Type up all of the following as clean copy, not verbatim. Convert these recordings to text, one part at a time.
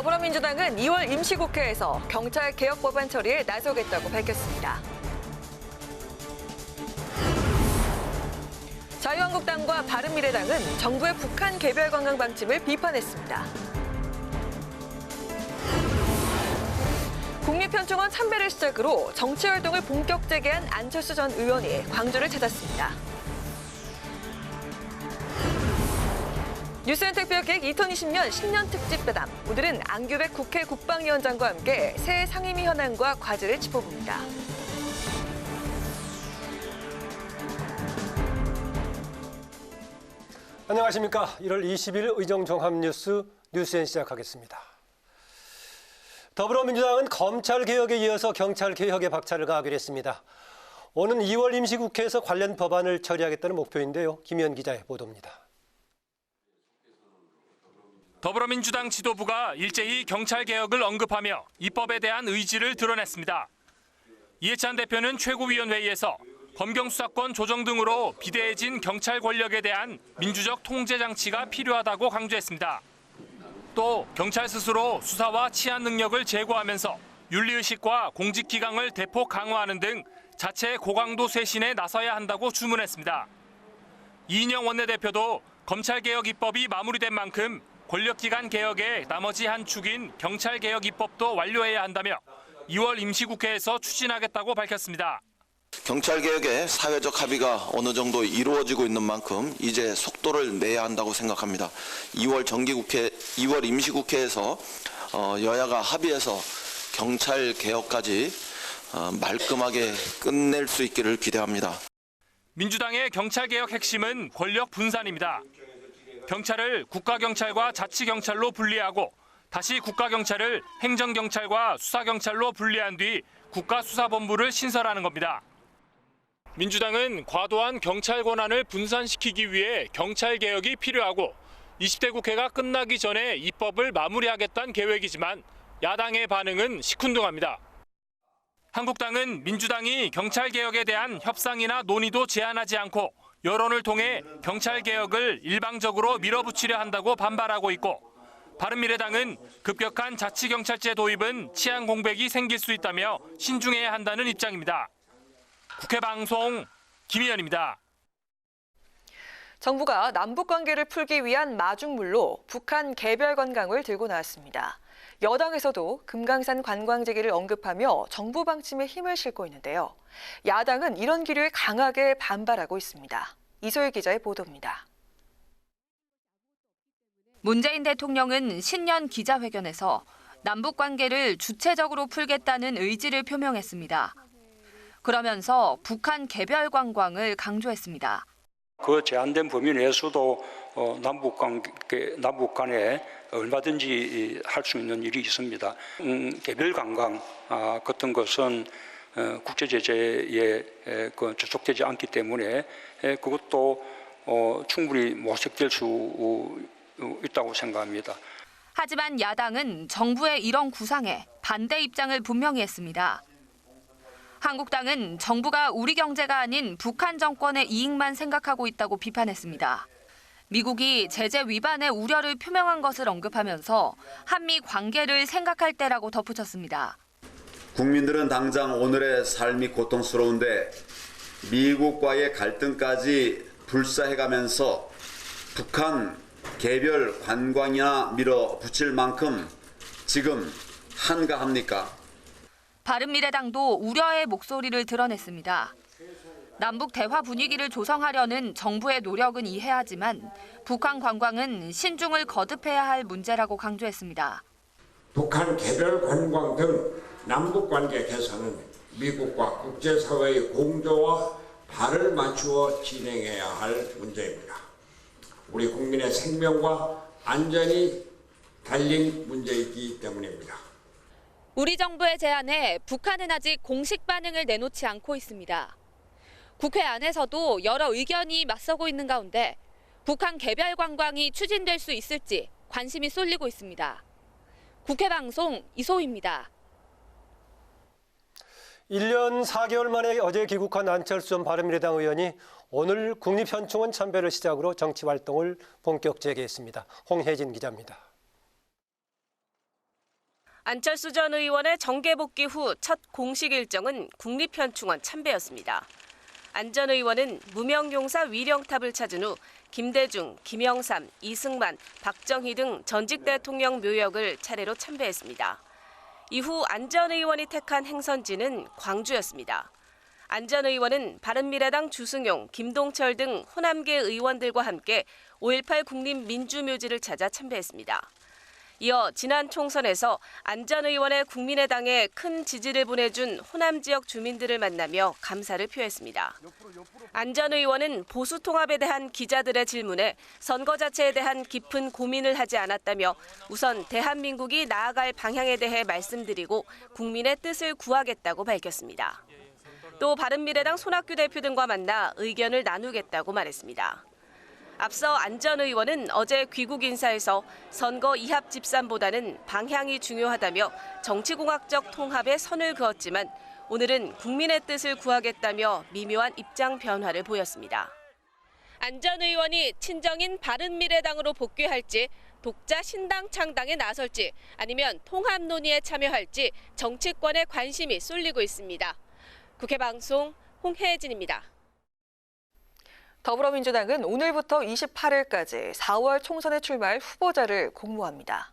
더불어민주당은 2월 임시국회에서 경찰 개혁 법안 처리에 나서겠다고 밝혔습니다. 자유한국당과 바른미래당은 정부의 북한 개별 관광 방침을 비판했습니다. 국립현충원 참배를 시작으로 정치활동을 본격 재개한 안철수 전 의원이 광주를 찾았습니다. 뉴스엔 특별기획 2020년 신년 특집 배담. 오늘은 안규백 국회 국방위원장과 함께 새해 상임위 현안과 과제를 짚어봅니다. 안녕하십니까. 1월 20일 의정종합뉴스 뉴스엔 시작하겠습니다. 더불어민주당은 검찰개혁에 이어서 경찰개혁에 박차를 가하기로 했습니다. 오는 2월 임시국회에서 관련 법안을 처리하겠다는 목표인데요. 김현 기자의 보도입니다. 더불어민주당 지도부가 일제히 경찰개혁을 언급하며 입법에 대한 의지를 드러냈습니다. 이해찬 대표는 최고위원회의에서 검경수사권 조정 등으로 비대해진 경찰 권력에 대한 민주적 통제 장치가 필요하다고 강조했습니다. 또 경찰 스스로 수사와 치안 능력을 제고하면서 윤리의식과 공직기강을 대폭 강화하는 등 자체 고강도 쇄신에 나서야 한다고 주문했습니다. 이인영 원내대표도 검찰개혁 입법이 마무리된 만큼 권력기관 개혁의 나머지 한 축인 경찰개혁 입법도 완료해야 한다며 2월 임시국회에서 추진하겠다고 밝혔습니다. 경찰개혁의 사회적 합의가 어느 정도 이루어지고 있는 만큼 이제 속도를 내야 한다고 생각합니다. 2월 임시국회에서 여야가 합의해서 경찰개혁까지 말끔하게 끝낼 수 있기를 기대합니다. 민주당의 경찰개혁 핵심은 권력 분산입니다. 경찰을 국가경찰과 자치경찰로 분리하고 다시 국가경찰을 행정경찰과 수사경찰로 분리한 뒤 국가수사본부를 신설하는 겁니다. 민주당은 과도한 경찰 권한을 분산시키기 위해 경찰개혁이 필요하고 20대 국회가 끝나기 전에 입법을 마무리하겠다는 계획이지만 야당의 반응은 시큰둥합니다. 한국당은 민주당이 경찰개혁에 대한 협상이나 논의도 제안하지 않고 여론을 통해 경찰개혁을 일방적으로 밀어붙이려 한다고 반발하고 있고 바른미래당은 급격한 자치경찰제 도입은 치안 공백이 생길 수 있다며 신중해야 한다는 입장입니다. 국회방송 김희연입니다. 정부가 남북관계를 풀기 위한 마중물로 북한 개별 관광을 들고 나왔습니다. 여당에서도 금강산 관광재기를 언급하며 정부 방침에 힘을 싣고 있는데요. 야당은 이런 기류에 강하게 반발하고 있습니다. 이소희 기자의 보도입니다. 문재인 대통령은 신년 기자회견에서 남북관계를 주체적으로 풀겠다는 의지를 표명했습니다. 그러면서 북한 개별 관광을 강조했습니다. 그 제한된 범위 내에서도 남북 간에 얼마든지 할 수 있는 일이 있습니다. 개별 관광 같은 것은 국제 제재에 저촉되지 않기 때문에 그것도 충분히 모색될 수 있다고 생각합니다. 하지만 야당은 정부의 이런 구상에 반대 입장을 분명히 했습니다. 한국당은 정부가 우리 경제가 아닌 북한 정권의 이익만 생각하고 있다고 비판했습니다. 미국이 제재 위반의 우려를 표명한 것을 언급하면서 한미 관계를 생각할 때라고 덧붙였습니다. 국민들은 당장 오늘의 삶이 고통스러운데 미국과의 갈등까지 불사해가면서 북한 개별 관광이나 밀어붙일 만큼 지금 한가합니까? 바른미래당도 우려의 목소리를 드러냈습니다. 남북 대화 분위기를 조성하려는 정부의 노력은 이해하지만 북한 관광은 신중을 거듭해야 할 문제라고 강조했습니다. 북한 개별 관광 등 남북관계 개선은 미국과 국제사회의 공조와 발을 맞추어 진행해야 할 문제입니다. 우리 국민의 생명과 안전이 달린 문제이기 때문입니다. 우리 정부의 제안에 북한은 아직 공식 반응을 내놓지 않고 있습니다. 국회 안에서도 여러 의견이 맞서고 있는 가운데 북한 개별 관광이 추진될 수 있을지 관심이 쏠리고 있습니다. 국회 방송 이소희입니다. 1년 4개월 만에 어제 귀국한 안철수 전 바른미래당 의원이 오늘 국립현충원 참배를 시작으로 정치 활동을 본격 재개했습니다. 홍혜진 기자입니다. 안철수 전 의원의 정계 복귀 후 첫 공식 일정은 국립현충원 참배였습니다. 안 전 의원은 무명용사 위령탑을 찾은 후 김대중, 김영삼, 이승만, 박정희 등 전직 대통령 묘역을 차례로 참배했습니다. 이후 안 전 의원이 택한 행선지는 광주였습니다. 안 전 의원은 바른미래당 주승용, 김동철 등 호남계 의원들과 함께 5.18 국립민주묘지를 찾아 참배했습니다. 이어 지난 총선에서 안 전 의원의 국민의당에 큰 지지를 보내준 호남 지역 주민들을 만나며 감사를 표했습니다. 안 전 의원은 보수 통합에 대한 기자들의 질문에 선거 자체에 대한 깊은 고민을 하지 않았다며 우선 대한민국이 나아갈 방향에 대해 말씀드리고 국민의 뜻을 구하겠다고 밝혔습니다. 또 바른미래당 손학규 대표 등과 만나 의견을 나누겠다고 말했습니다. 앞서 안 전 의원은 어제 귀국 인사에서 선거 이합 집산보다는 방향이 중요하다며 정치공학적 통합에 선을 그었지만 오늘은 국민의 뜻을 구하겠다며 미묘한 입장 변화를 보였습니다. 안 전 의원이 친정인 바른미래당으로 복귀할지 독자 신당 창당에 나설지 아니면 통합 논의에 참여할지 정치권에 관심이 쏠리고 있습니다. 국회방송 홍혜진입니다. 더불어민주당은 오늘부터 28일까지 4월 총선에 출마할 후보자를 공모합니다.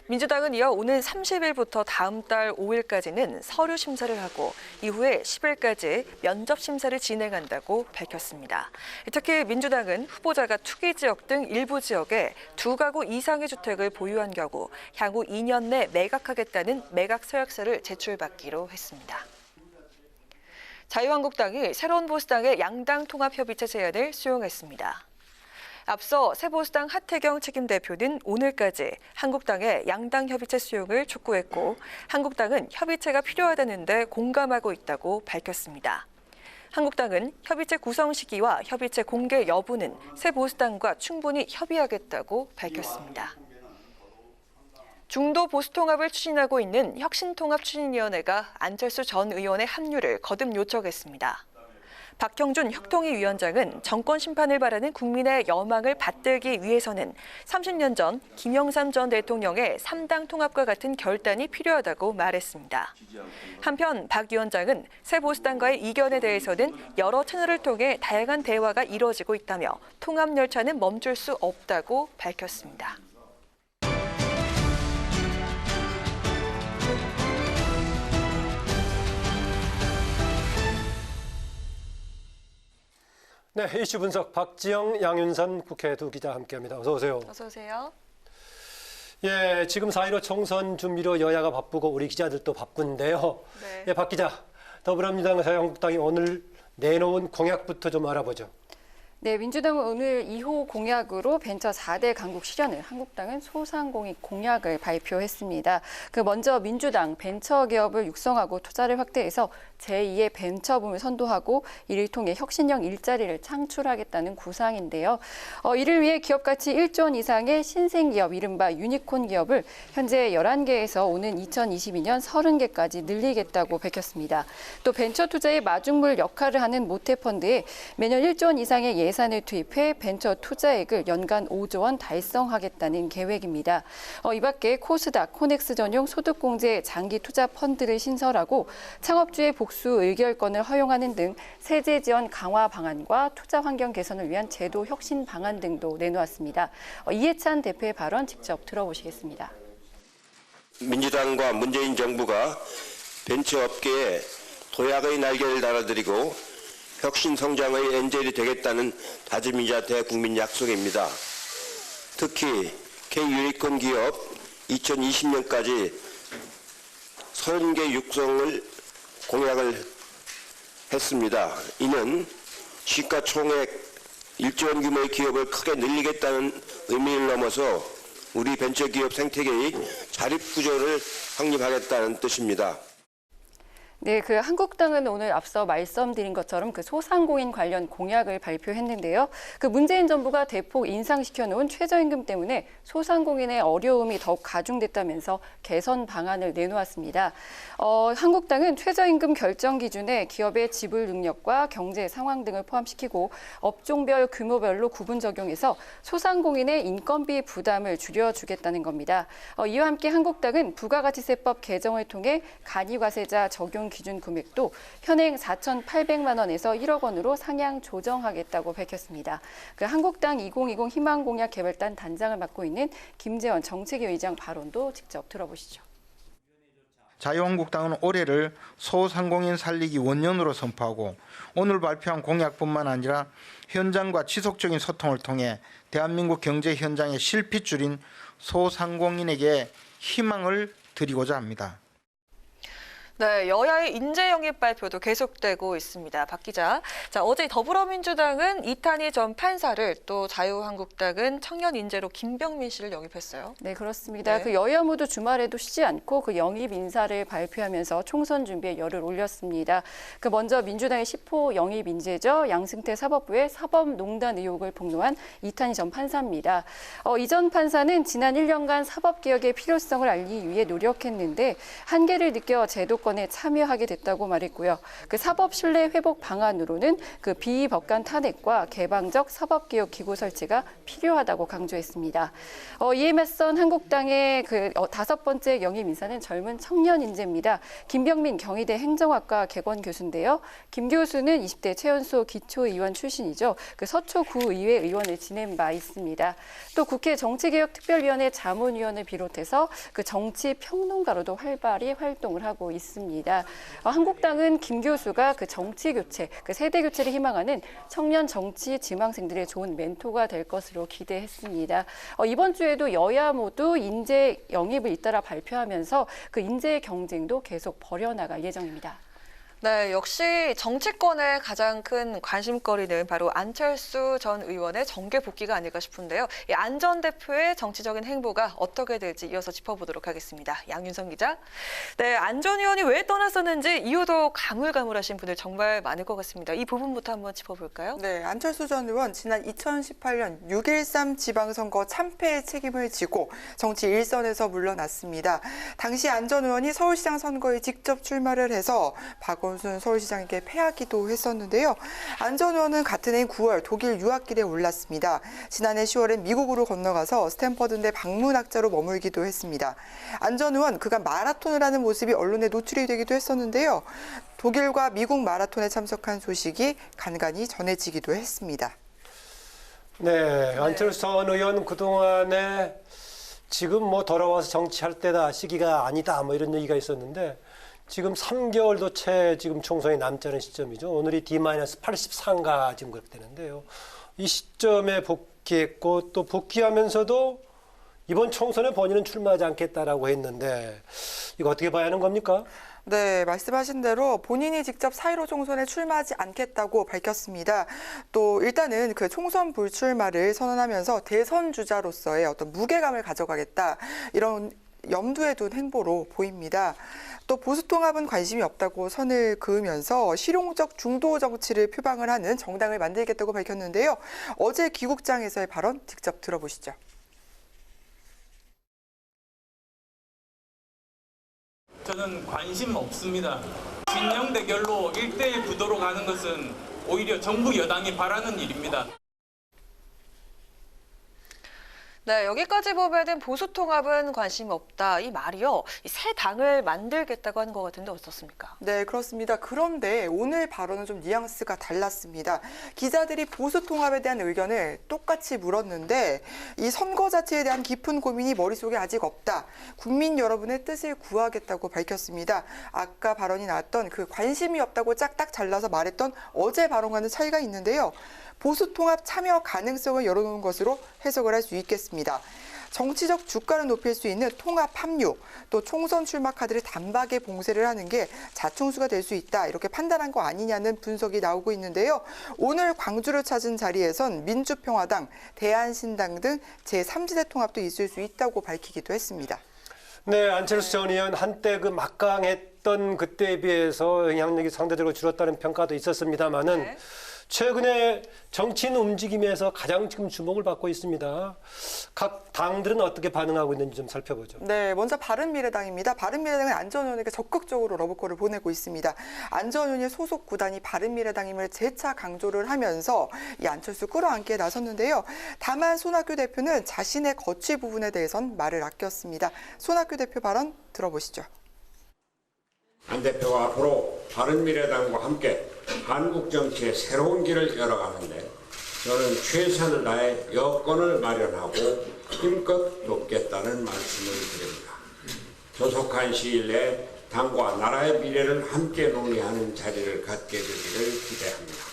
민주당은 이어 오는 30일부터 다음 달 5일까지는 서류 심사를 하고 이후에 10일까지 면접 심사를 진행한다고 밝혔습니다. 특히 민주당은 후보자가 투기 지역 등 일부 지역에 2가구 이상의 주택을 보유한 경우 향후 2년 내 매각하겠다는 매각 서약서를 제출받기로 했습니다. 자유한국당이 새로운 보수당의 양당 통합협의체 제안을 수용했습니다. 앞서 새보수당 하태경 책임대표는 오늘까지 한국당의 양당 협의체 수용을 촉구했고 한국당은 협의체가 필요하다는 데 공감하고 있다고 밝혔습니다. 한국당은 협의체 구성 시기와 협의체 공개 여부는 새보수당과 충분히 협의하겠다고 밝혔습니다. 중도 보수 통합을 추진하고 있는 혁신통합추진위원회가 안철수 전 의원의 합류를 거듭 요청했습니다. 박형준 혁통위 위원장은 정권 심판을 바라는 국민의 여망을 받들기 위해서는 30년 전 김영삼 전 대통령의 3당 통합과 같은 결단이 필요하다고 말했습니다. 한편 박 위원장은 새 보수당과의 이견에 대해서는 여러 채널을 통해 다양한 대화가 이뤄지고 있다며 통합 열차는 멈출 수 없다고 밝혔습니다. 네, 이슈 분석 박지영, 양윤선 국회 두 기자 함께합니다. 어서 오세요. 어서 오세요. 예, 지금 4.15 총선 준비로 여야가 바쁘고 우리 기자들도 바쁜데요. 네. 예, 박 기자, 더불어민주당, 자유한국당이 오늘 내놓은 공약부터 좀 알아보죠. 네, 민주당은 오늘 2호 공약으로 벤처 4대 강국 실현을, 한국당은 소상공인 공약을 발표했습니다. 먼저 민주당 벤처 기업을 육성하고 투자를 확대해서 제2의 벤처붐을 선도하고 이를 통해 혁신형 일자리를 창출하겠다는 구상인데요. 이를 위해 기업 가치 1조 원 이상의 신생기업, 이른바 유니콘 기업을 현재 11개에서 오는 2022년 30개까지 늘리겠다고 밝혔습니다. 또 벤처 투자의 마중물 역할을 하는 모태펀드에 매년 1조 원 이상의 예산을 투입해 벤처 투자액을 연간 5조 원 달성하겠다는 계획입니다. 이 밖에 코스닥, 코넥스 전용 소득공제 장기 투자 펀드를 신설하고 창업주의 복수 의결권을 허용하는 등 세제 지원 강화 방안과 투자 환경 개선을 위한 제도 혁신 방안 등도 내놓았습니다. 이해찬 대표의 발언 직접 들어보시겠습니다. 민주당과 문재인 정부가 벤처업계에 도약의 날개를 달아드리고 혁신 성장의 엔젤이 되겠다는 다짐이자 대국민 약속입니다. 특히 K유니콘 기업 2020년까지 30개 육성을 공약을 했습니다. 이는 시가총액 1조 원 규모의 기업을 크게 늘리겠다는 의미를 넘어서 우리 벤처기업 생태계의 자립구조를 확립하겠다는 뜻입니다. 네, 그 한국당은 오늘 앞서 말씀드린 것처럼 그 소상공인 관련 공약을 발표했는데요. 그 문재인 정부가 대폭 인상시켜 놓은 최저임금 때문에 소상공인의 어려움이 더욱 가중됐다면서 개선 방안을 내놓았습니다. 한국당은 최저임금 결정 기준에 기업의 지불 능력과 경제 상황 등을 포함시키고 업종별 규모별로 구분 적용해서 소상공인의 인건비 부담을 줄여주겠다는 겁니다. 이와 함께 한국당은 부가가치세법 개정을 통해 간이과세자 적용 기준 금액도 현행 4,800만 원에서 1억 원으로 상향 조정하겠다고 밝혔습니다. 그 한국당 2020 희망공약 개발단 단장을 맡고 있는 김재원 정책위 의장 발언도 직접 들어보시죠. 자유한국당은 올해를 소상공인 살리기 원년으로 선포하고 오늘 발표한 공약뿐만 아니라 현장과 지속적인 소통을 통해 대한민국 경제 현장의 실핏줄인 소상공인에게 희망을 드리고자 합니다. 네, 여야의 인재 영입 발표도 계속되고 있습니다. 박 기자. 자, 어제 더불어민주당은 이탄희 전 판사를 또 자유한국당은 청년 인재로 김병민 씨를 영입했어요. 네, 그렇습니다. 네. 그 여야 모두 주말에도 쉬지 않고 그 영입 인사를 발표하면서 총선 준비에 열을 올렸습니다. 그 먼저 민주당의 10호 영입 인재죠. 양승태 사법부의 사법농단 의혹을 폭로한 이탄희 전 판사입니다. 이 전 판사는 지난 1년간 사법개혁의 필요성을 알리기 위해 노력했는데 한계를 느껴 제도 건에 참여하게 됐다고 말했고요. 그 사법 신뢰 회복 방안으로는 그 비법관 탄핵과 개방적 사법개혁 기구 설치가 필요하다고 강조했습니다. 이에 맞선 한국당의 그 5번째 영입 인사는 젊은 청년 인재입니다. 김병민 경희대 행정학과 개건 교수인데요. 김 교수는 20대 최연소 기초의원 출신이죠. 그 서초구의회 의원을 지낸 바 있습니다. 또 국회 정치개혁특별위원회 자문위원을 비롯해서 그 정치평론가로도 활발히 활동을 하고 있습니다. 한국당은 김 교수가 그 정치 교체, 그 세대 교체를 희망하는 청년 정치 지망생들의 좋은 멘토가 될 것으로 기대했습니다. 이번 주에도 여야 모두 인재 영입을 잇따라 발표하면서 그 인재 경쟁도 계속 벌여나갈 예정입니다. 네, 역시 정치권의 가장 큰 관심거리는 바로 안철수 전 의원의 정계 복귀가 아닐까 싶은데요. 이 안 전 대표의 정치적인 행보가 어떻게 될지 이어서 짚어보도록 하겠습니다. 양윤성 기자. 네, 안 전 의원이 왜 떠났었는지 이유도 가물가물하신 분들 정말 많을 것 같습니다. 이 부분부터 한번 짚어볼까요? 네, 안철수 전 의원 지난 2018년 6.13 지방선거 참패의 책임을 지고 정치 일선에서 물러났습니다. 당시 안 전 의원이 서울시장 선거에 직접 출마를 해서 박원순 서울시장에게 패하기도 했었는데요. 안 전 의원은 같은 해인 9월 독일 유학길에 올랐습니다. 지난해 10월엔 미국으로 건너가서 스탠퍼드대 방문학자로 머물기도 했습니다. 안 전 의원 그간 마라톤을 하는 모습이 언론에 노출이 되기도 했었는데요. 독일과 미국 마라톤에 참석한 소식이 간간히 전해지기도 했습니다. 네, 안철수 전 의원 그동안에 지금 돌아와서 정치할 때다, 시기가 아니다, 이런 얘기가 있었는데 지금 3개월도 채 지금 총선이 남지 않은 시점이죠. 오늘이 D-84가 지금 그렇게 되는데요. 이 시점에 복귀했고 또 복귀하면서도 이번 총선에 본인은 출마하지 않겠다라고 했는데 이거 어떻게 봐야 하는 겁니까? 네, 말씀하신 대로 본인이 직접 4.15 총선에 출마하지 않겠다고 밝혔습니다. 또 일단은 그 총선 불출마를 선언하면서 대선 주자로서의 어떤 무게감을 가져가겠다, 이런 염두에 둔 행보로 보입니다. 또 보수통합은 관심이 없다고 선을 그으면서 실용적 중도 정치를 표방을 하는 정당을 만들겠다고 밝혔는데요. 어제 귀국장에서의 발언 직접 들어보시죠. 저는 관심 없습니다. 진영 대결로 1대1 구도로 가는 것은 오히려 정부 여당이 바라는 일입니다. 네, 여기까지 보면은 보수통합은 관심 없다. 이 말이요, 새 당을 만들겠다고 하는 것 같은데 어떻습니까? 네, 그렇습니다. 그런데 오늘 발언은 좀 뉘앙스가 달랐습니다. 기자들이 보수통합에 대한 의견을 똑같이 물었는데 이 선거 자체에 대한 깊은 고민이 머릿속에 아직 없다. 국민 여러분의 뜻을 구하겠다고 밝혔습니다. 아까 발언이 나왔던 그 관심이 없다고 짝딱 잘라서 말했던 어제 발언과는 차이가 있는데요. 보수통합 참여 가능성을 열어놓은 것으로 해석을 할 수 있겠습니다. 정치적 주가를 높일 수 있는 통합 합류, 또 총선 출마 카드를 단박에 봉쇄를 하는 게 자충수가 될 수 있다, 이렇게 판단한 거 아니냐는 분석이 나오고 있는데요. 오늘 광주를 찾은 자리에선 민주평화당, 대한신당 등 제3지대 통합도 있을 수 있다고 밝히기도 했습니다. 네, 안철수 전 의원 한때 그 막강했던 있던 그때에 비해서 영향력이 상대적으로 줄었다는 평가도 있었습니다만은 최근에 정치인 움직임에서 가장 지금 주목을 받고 있습니다. 각 당들은 어떻게 반응하고 있는지 좀 살펴보죠. 네, 먼저 바른미래당입니다. 바른미래당은 안전 의원에게 적극적으로 러브콜을 보내고 있습니다. 안전 의원의 소속 구단이 바른미래당임을 재차 강조를 하면서 이 안철수 끌어안기에 나섰는데요. 다만 손학규 대표는 자신의 거취 부분에 대해선 말을 아꼈습니다. 손학규 대표 발언 들어보시죠. 안 대표가 앞으로 바른미래당과 함께 한국 정치의 새로운 길을 열어가는데 저는 최선을 다해 여건을 마련하고 힘껏 돕겠다는 말씀을 드립니다. 조속한 시일 내에 당과 나라의 미래를 함께 논의하는 자리를 갖게 되기를 기대합니다.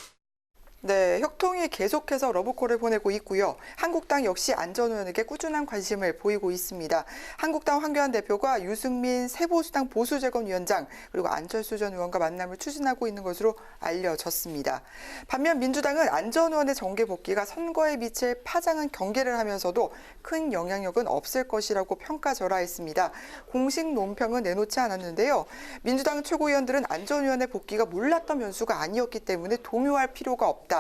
네, 혁통이 계속해서 러브콜을 보내고 있고요. 한국당 역시 안전 의원에게 꾸준한 관심을 보이고 있습니다. 한국당 황교안 대표가 유승민 새보수당 보수재건위원장 그리고 안철수 전 의원과 만남을 추진하고 있는 것으로 알려졌습니다. 반면 민주당은 안전 의원의 정계 복귀가 선거에 미칠 파장은 경계를 하면서도 큰 영향력은 없을 것이라고 평가절하했습니다. 공식 논평은 내놓지 않았는데요. 민주당 최고위원들은 안전 의원의 복귀가 몰랐던 변수가 아니었기 때문에 동요할 필요가 없다.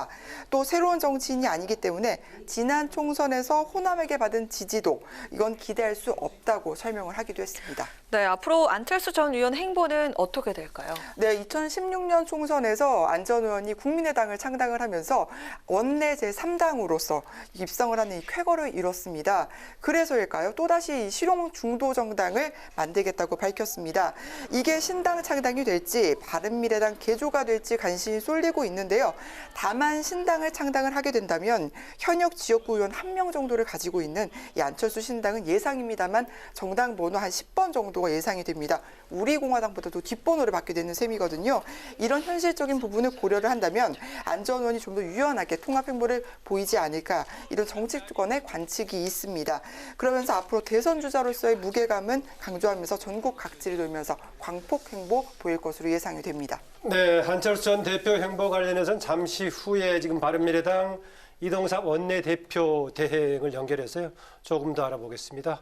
또 새로운 정치인이 아니기 때문에 지난 총선에서 호남에게 받은 지지도 이건 기대할 수 없다고 설명을 하기도 했습니다. 네, 앞으로 안철수 전 의원 행보는 어떻게 될까요? 네, 2016년 총선에서 안 전 의원이 국민의당을 창당을 하면서 원내 제3당으로서 입성을 하는 이 쾌거를 이뤘습니다. 그래서일까요? 또다시 실용 중도 정당을 만들겠다고 밝혔습니다. 이게 신당 창당이 될지 바른미래당 개조가 될지 관심이 쏠리고 있는데요. 다만 신당을 창당을 하게 된다면 현역 지역구 의원 1명 정도를 가지고 있는 이 안철수 신당은 예상입니다만 정당 번호 한 10번 정도가 예상이 됩니다. 우리공화당보다도 뒷번호를 받게 되는 셈이거든요. 이런 현실적인 부분을 고려를 한다면 안 전 의원이 좀 더 유연하게 통합 행보를 보이지 않을까 이런 정치권의 관측이 있습니다. 그러면서 앞으로 대선 주자로서의 무게감은 강조하면서 전국 각지를 돌면서 광폭 행보 보일 것으로 예상이 됩니다. 네, 한철수 전 대표 행보 관련해서는 잠시 후에 지금 바른미래당 이동섭 원내대표 대행을 연결해서요. 조금 더 알아보겠습니다.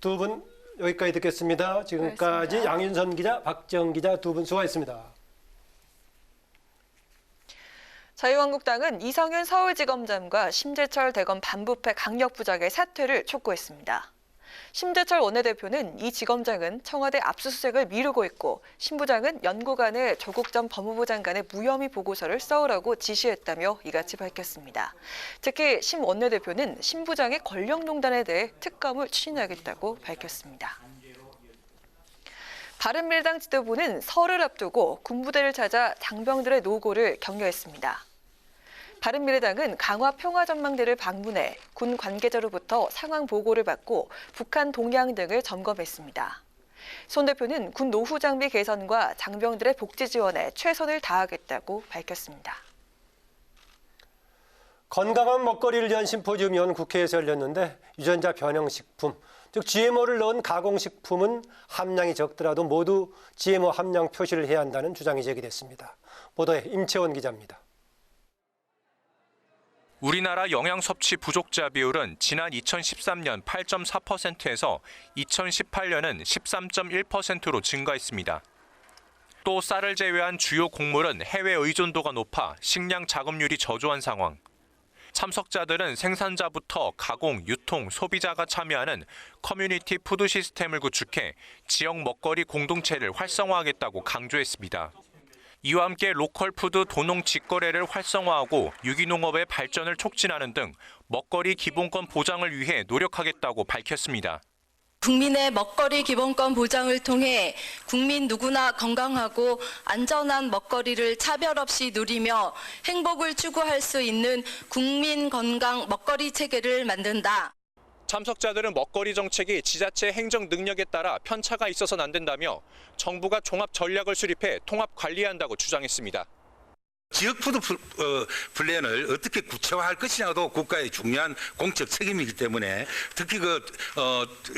두 분 여기까지 듣겠습니다. 지금까지 고맙습니다. 양윤선 기자, 박지영 기자 두 분 수고하셨습니다. 자유한국당은 이성윤 서울지검장과 심재철 대검 반부패 강력부장의 사퇴를 촉구했습니다. 심재철 원내대표는 이 지검장은 청와대 압수수색을 미루고 있고 심 부장은 연구관에 조국 전 법무부 장관의 무혐의 보고서를 써오라고 지시했다며 이같이 밝혔습니다. 특히 심 원내대표는 심 부장의 권력농단에 대해 특검을 추진하겠다고 밝혔습니다. 바른미래당 지도부는 설을 앞두고 군부대를 찾아 장병들의 노고를 격려했습니다. 바른미래당은 강화 평화전망대를 방문해 군 관계자로부터 상황 보고를 받고 북한 동향 등을 점검했습니다. 손 대표는 군 노후 장비 개선과 장병들의 복지 지원에 최선을 다하겠다고 밝혔습니다. 건강한 먹거리를 위한 심포지움이 오늘 국회에서 열렸는데 유전자 변형식품, 즉 GMO를 넣은 가공식품은 함량이 적더라도 모두 GMO 함량 표시를 해야 한다는 주장이 제기됐습니다. 보도에 임채원 기자입니다. 우리나라 영양 섭취 부족자 비율은 지난 2013년 8.4%에서 2018년은 13.1%로 증가했습니다. 또 쌀을 제외한 주요 곡물은 해외 의존도가 높아 식량 자급률이 저조한 상황. 참석자들은 생산자부터 가공, 유통, 소비자가 참여하는 커뮤니티 푸드 시스템을 구축해 지역 먹거리 공동체를 활성화하겠다고 강조했습니다. 이와 함께 로컬 푸드 도농 직거래를 활성화하고 유기농업의 발전을 촉진하는 등 먹거리 기본권 보장을 위해 노력하겠다고 밝혔습니다. 국민의 먹거리 기본권 보장을 통해 국민 누구나 건강하고 안전한 먹거리를 차별 없이 누리며 행복을 추구할 수 있는 국민 건강 먹거리 체계를 만든다. 참석자들은 먹거리 정책이 지자체 행정 능력에 따라 편차가 있어서는 안 된다며 정부가 종합 전략을 수립해 통합 관리한다고 주장했습니다. 지역 푸드 플랜을 어떻게 구체화할 것이냐도 국가의 중요한 공적 책임이기 때문에 특히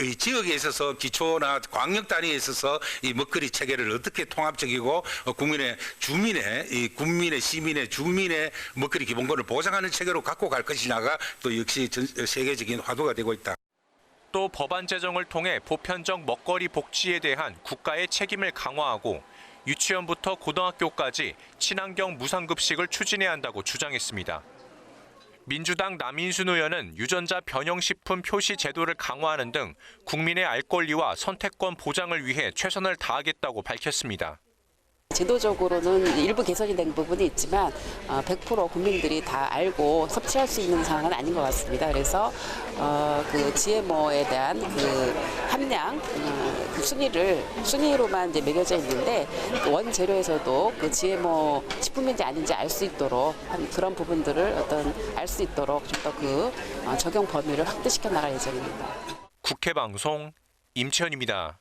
이 지역에 있어서 기초나 광역 단위에 있어서 이 먹거리 체계를 어떻게 통합적이고 국민의 시민의 주민의 먹거리 기본권을 보장하는 체계로 갖고 갈 것이냐가 또 역시 세계적인 화두가 되고 있다. 또 법안 제정을 통해 보편적 먹거리 복지에 대한 국가의 책임을 강화하고 유치원부터 고등학교까지 친환경 무상급식을 추진해야 한다고 주장했습니다. 민주당 남인순 의원은 유전자 변형식품 표시 제도를 강화하는 등 국민의 알 권리와 선택권 보장을 위해 최선을 다하겠다고 밝혔습니다. 제도적으로는 일부 개선이 된 부분이 있지만 100% 국민들이 다 알고 섭취할 수 있는 상황은 아닌 것 같습니다. 그래서 그 GMO에 대한 그 함량, 그 순위로만 이제 매겨져 있는데 원재료에서도 그 GMO 식품인지 아닌지 알 수 있도록 그런 부분들을 알 수 있도록 좀 더 그 적용 범위를 확대시켜 나갈 예정입니다. 국회 방송 임채연입니다.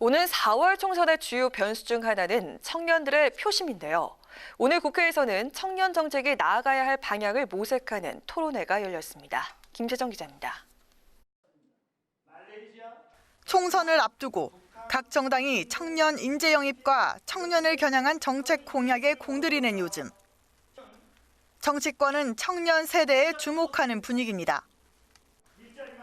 오는 4월 총선의 주요 변수 중 하나는 청년들의 표심인데요. 오늘 국회에서는 청년 정책이 나아가야 할 방향을 모색하는 토론회가 열렸습니다. 김세정 기자입니다. 총선을 앞두고 각 정당이 청년 인재 영입과 청년을 겨냥한 정책 공약에 공들이는 요즘. 정치권은 청년 세대에 주목하는 분위기입니다.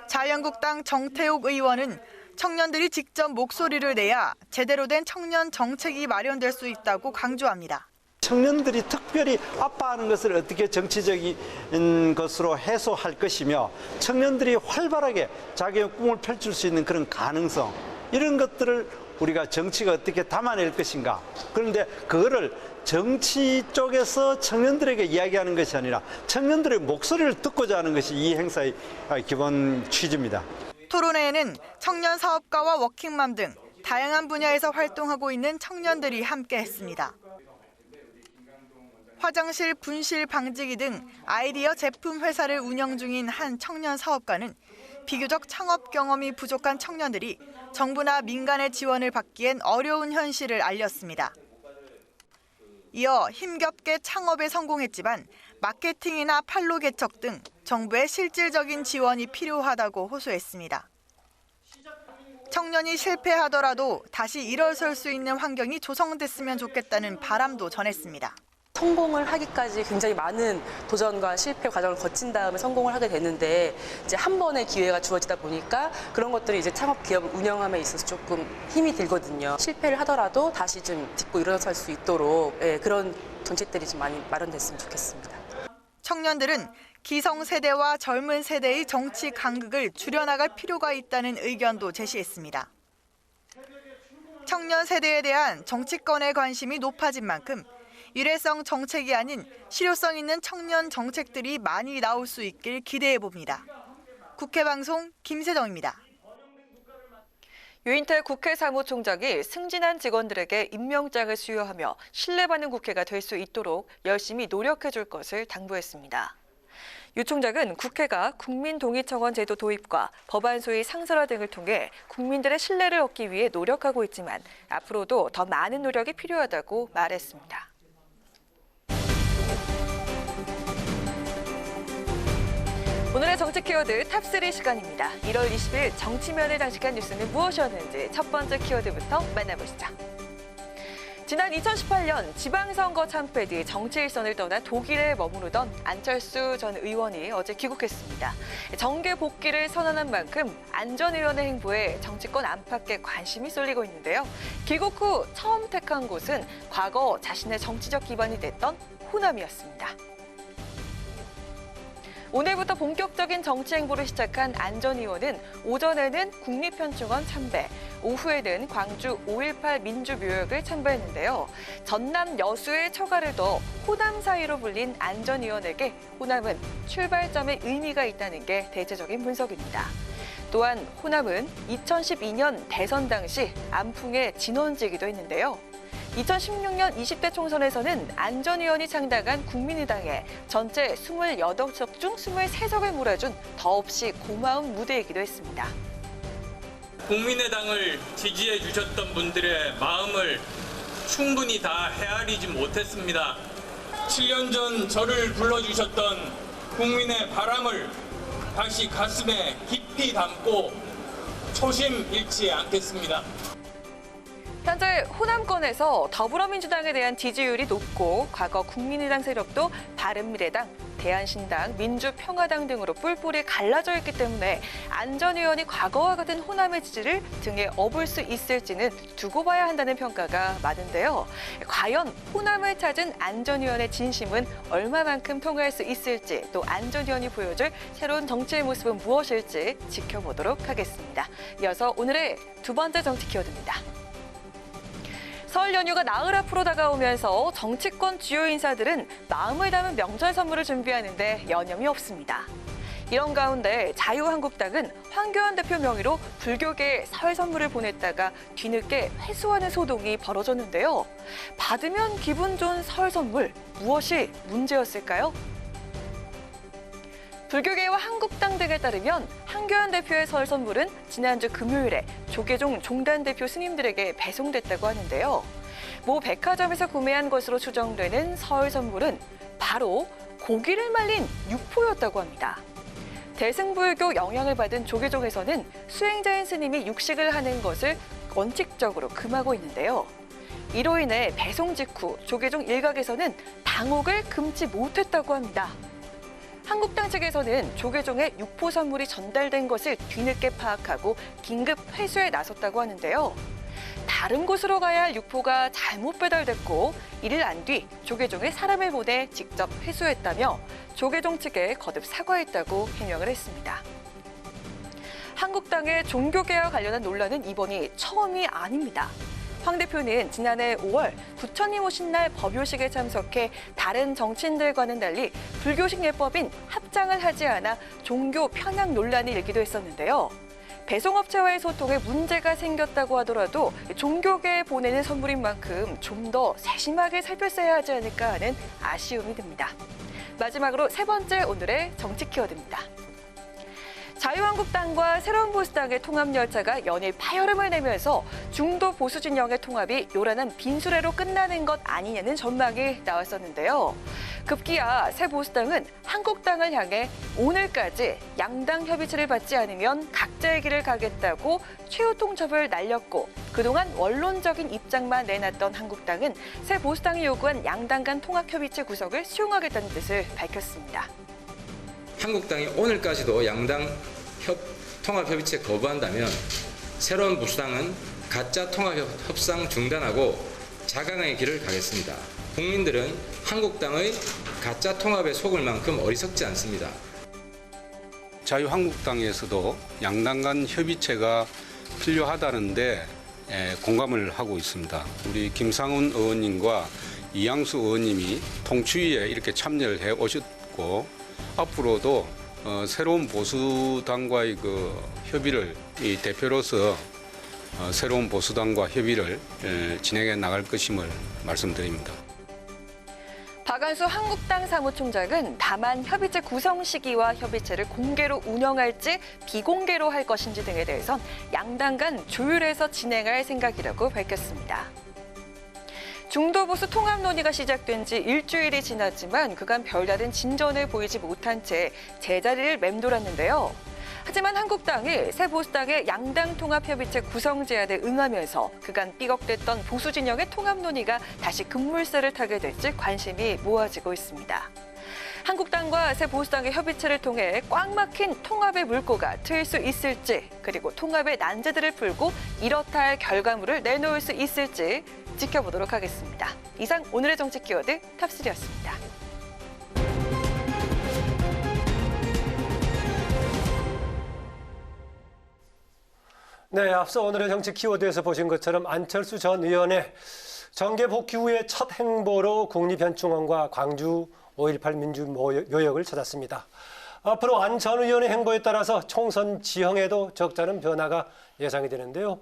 자유한국당 정태욱 의원은 청년들이 직접 목소리를 내야 제대로 된 청년 정책이 마련될 수 있다고 강조합니다. 청년들이 특별히 아파하는 것을 어떻게 정치적인 것으로 해소할 것이며 청년들이 활발하게 자기의 꿈을 펼칠 수 있는 그런 가능성, 이런 것들을 우리가 정치가 어떻게 담아낼 것인가. 그런데 그거를 정치 쪽에서 청년들에게 이야기하는 것이 아니라 청년들의 목소리를 듣고자 하는 것이 이 행사의 기본 취지입니다. 토론회에는 청년 사업가와 워킹맘 등 다양한 분야에서 활동하고 있는 청년들이 함께했습니다. 화장실 분실 방지기 등 아이디어 제품 회사를 운영 중인 한 청년 사업가는 비교적 창업 경험이 부족한 청년들이 정부나 민간의 지원을 받기엔 어려운 현실을 알렸습니다. 이어 힘겹게 창업에 성공했지만 마케팅이나 판로 개척 등 정부의 실질적인 지원이 필요하다고 호소했습니다. 청년이 실패하더라도 다시 일어설 수 있는 환경이 조성됐으면 좋겠다는 바람도 전했습니다. 성공을 하기까지 굉장히 많은 도전과 실패 과정을 거친 다음에 성공을 하게 되는데 이제 한 번의 기회가 주어지다 보니까 그런 것들이 이제 창업 기업을 운영함에 있어서 조금 힘이 들거든요. 실패를 하더라도 다시 좀 딛고 일어설 수 있도록 그런 정책들이 좀 많이 마련됐으면 좋겠습니다. 청년들은 기성세대와 젊은 세대의 정치 간극을 줄여나갈 필요가 있다는 의견도 제시했습니다. 청년 세대에 대한 정치권의 관심이 높아진 만큼 일회성 정책이 아닌 실효성 있는 청년 정책들이 많이 나올 수 있길 기대해 봅니다. 국회 방송 김세정입니다. 유인태 국회 사무총장이 승진한 직원들에게 임명장을 수여하며 신뢰받는 국회가 될 수 있도록 열심히 노력해 줄 것을 당부했습니다. 유 총장은 국회가 국민동의청원 제도 도입과 법안 소위 상설화 등을 통해 국민들의 신뢰를 얻기 위해 노력하고 있지만 앞으로도 더 많은 노력이 필요하다고 말했습니다. 오늘의 정치 키워드 탑3 시간입니다. 1월 20일 정치면을 장식한 뉴스는 무엇이었는지 첫 번째 키워드부터 만나보시죠. 지난 2018년 지방선거 참패 뒤 정치 일선을 떠나 독일에 머무르던 안철수 전 의원이 어제 귀국했습니다. 정계 복귀를 선언한 만큼 안전의원의 행보에 정치권 안팎에 관심이 쏠리고 있는데요. 귀국 후 처음 택한 곳은 과거 자신의 정치적 기반이 됐던 호남이었습니다. 오늘부터 본격적인 정치 행보를 시작한 안 전 의원은 오전에는 국립현충원 참배, 오후에는 광주 5.18 민주묘역을 참배했는데요. 전남 여수의 처가를 둬 호남 사이로 불린 안 전 의원에게 호남은 출발점의 의미가 있다는 게 대체적인 분석입니다. 또한 호남은 2012년 대선 당시 안풍의 진원지이기도 했는데요. 2016년 20대 총선에서는 안 전 의원이 창당한 국민의당에 전체 28석 중 23석을 몰아준 더없이 고마운 무대이기도 했습니다. 국민의당을 지지해 주셨던 분들의 마음을 충분히 다 헤아리지 못했습니다. 7년 전 저를 불러주셨던 국민의 바람을 다시 가슴에 깊이 담고 초심 잃지 않겠습니다. 현재 호남권에서 더불어민주당에 대한 지지율이 높고 과거 국민의당 세력도 바른미래당, 대한신당, 민주평화당 등으로 뿔뿔이 갈라져 있기 때문에 안 전 의원이 과거와 같은 호남의 지지를 등에 업을 수 있을지는 두고 봐야 한다는 평가가 많은데요. 과연 호남을 찾은 안 전 의원의 진심은 얼마만큼 통할 수 있을지, 또 안 전 의원이 보여줄 새로운 정치의 모습은 무엇일지 지켜보도록 하겠습니다. 이어서 오늘의 두 번째 정치 키워드입니다. 설 연휴가 나흘 앞으로 다가오면서 정치권 주요 인사들은 마음을 담은 명절 선물을 준비하는데 여념이 없습니다. 이런 가운데 자유한국당은 황교안 대표 명의로 불교계에 설 선물을 보냈다가 뒤늦게 회수하는 소동이 벌어졌는데요. 받으면 기분 좋은 설 선물, 무엇이 문제였을까요? 불교계와 한국당 등에 따르면 황교안 대표의 설 선물은 지난주 금요일에 조계종 종단 대표 스님들에게 배송됐다고 하는데요. 모 백화점에서 구매한 것으로 추정되는 설 선물은 바로 고기를 말린 육포였다고 합니다. 대승불교 영향을 받은 조계종에서는 수행자인 스님이 육식을 하는 것을 원칙적으로 금하고 있는데요. 이로 인해 배송 직후 조계종 일각에서는 당혹을 금치 못했다고 합니다. 한국당 측에서는 조계종의 육포 선물이 전달된 것을 뒤늦게 파악하고 긴급 회수에 나섰다고 하는데요. 다른 곳으로 가야 할 육포가 잘못 배달됐고 이를 안 뒤 조계종에 사람을 보내 직접 회수했다며 조계종 측에 거듭 사과했다고 해명을 했습니다. 한국당의 종교개혁 관련한 논란은 이번이 처음이 아닙니다. 황 대표는 지난해 5월 부처님 오신 날 법요식에 참석해 다른 정치인들과는 달리 불교식 예법인 합장을 하지 않아 종교 편향 논란이 일기도 했었는데요. 배송업체와의 소통에 문제가 생겼다고 하더라도 종교계에 보내는 선물인 만큼 좀 더 세심하게 살폈어야 하지 않을까 하는 아쉬움이 듭니다. 마지막으로 세 번째 오늘의 정치 키워드입니다. 자유한국당과 새로운보수당의 통합열차가 연일 파열음을 내면서 중도 보수 진영의 통합이 요란한 빈수레로 끝나는 것 아니냐는 전망이 나왔었는데요. 급기야 새 보수당은 한국당을 향해 오늘까지 양당 협의체를 받지 않으면 각자의 길을 가겠다고 최후 통첩을 날렸고 그동안 원론적인 입장만 내놨던 한국당은 새 보수당이 요구한 양당 간 통합협의체 구성을 수용하겠다는 뜻을 밝혔습니다. 한국당이 오늘까지도 양당 통합협의체 거부한다면 새로운 보수당은 가짜 통합협상 중단하고 자강의 길을 가겠습니다. 국민들은 한국당의 가짜 통합에 속을 만큼 어리석지 않습니다. 자유한국당에서도 양당 간 협의체가 필요하다는데 공감을 하고 있습니다. 우리 김상훈 의원님과 이양수 의원님이 통추위에 이렇게 참여를 해 오셨고 앞으로도 새로운 보수당과의 그 협의를 이 대표로서 새로운 보수당과 협의를 진행해 나갈 것임을 말씀드립니다. 박안수 한국당 사무총장은 다만 협의체 구성 시기와 협의체를 공개로 운영할지 비공개로 할 것인지 등에 대해선 양당 간 조율해서 진행할 생각이라고 밝혔습니다. 중도보수 통합 논의가 시작된 지 일주일이 지났지만 그간 별다른 진전을 보이지 못한 채 제자리를 맴돌았는데요. 하지만 한국당이 새 보수당의 양당 통합협의체 구성 제안에 응하면서 그간 삐걱댔던 보수 진영의 통합 논의가 다시 급물살을 타게 될지 관심이 모아지고 있습니다. 한국당과 새 보수당의 협의체를 통해 꽉 막힌 통합의 물꼬가 트일 수 있을지, 그리고 통합의 난제들을 풀고 이렇다 할 결과물을 내놓을 수 있을지 지켜보도록 하겠습니다. 이상 오늘의 정치 키워드 탑3였습니다. 네, 앞서 오늘의 정치 키워드에서 보신 것처럼 안철수 전 의원의 정계 복귀 후의 첫 행보로 국립현충원과 광주 5.18 민주묘역을 찾았습니다. 앞으로 안 전 의원의 행보에 따라서 총선 지형에도 적잖은 변화가 예상이 되는데요.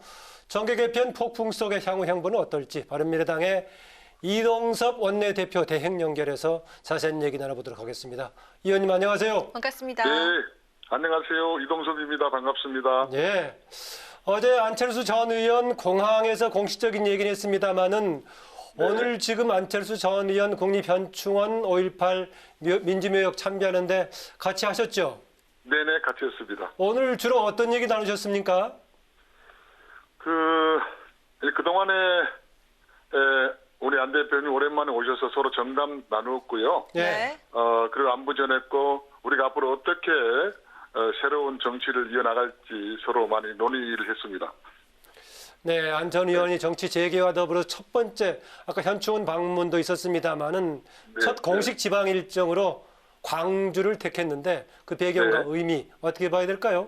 정계 개편 폭풍 속의 향후 행보는 어떨지 바른미래당의 이동섭 원내대표 대행 연결해서 자세한 얘기 나눠보도록 하겠습니다. 이 의원님 안녕하세요. 반갑습니다. 네, 안녕하세요. 이동섭입니다. 반갑습니다. 네. 어제 안철수 전 의원 공항에서 공식적인 얘기는 했습니다마는 네. 오늘 지금 안철수 전 의원 국립현충원 5.18 민주묘역 참배하는데 같이 하셨죠? 네네, 같이 했습니다. 오늘 주로 어떤 얘기 나누셨습니까? 그동안에 우리 안 대표님 오랜만에 오셔서 서로 정담 나누었고요. 네. 그리고 안부 전했고 우리가 앞으로 어떻게 새로운 정치를 이어나갈지 서로 많이 논의를 했습니다. 네, 안 전 의원이 정치 재개와 더불어 첫 번째 아까 현충원 방문도 있었습니다만은 첫 공식 지방 일정으로 광주를 택했는데 그 배경과 의미 어떻게 봐야 될까요?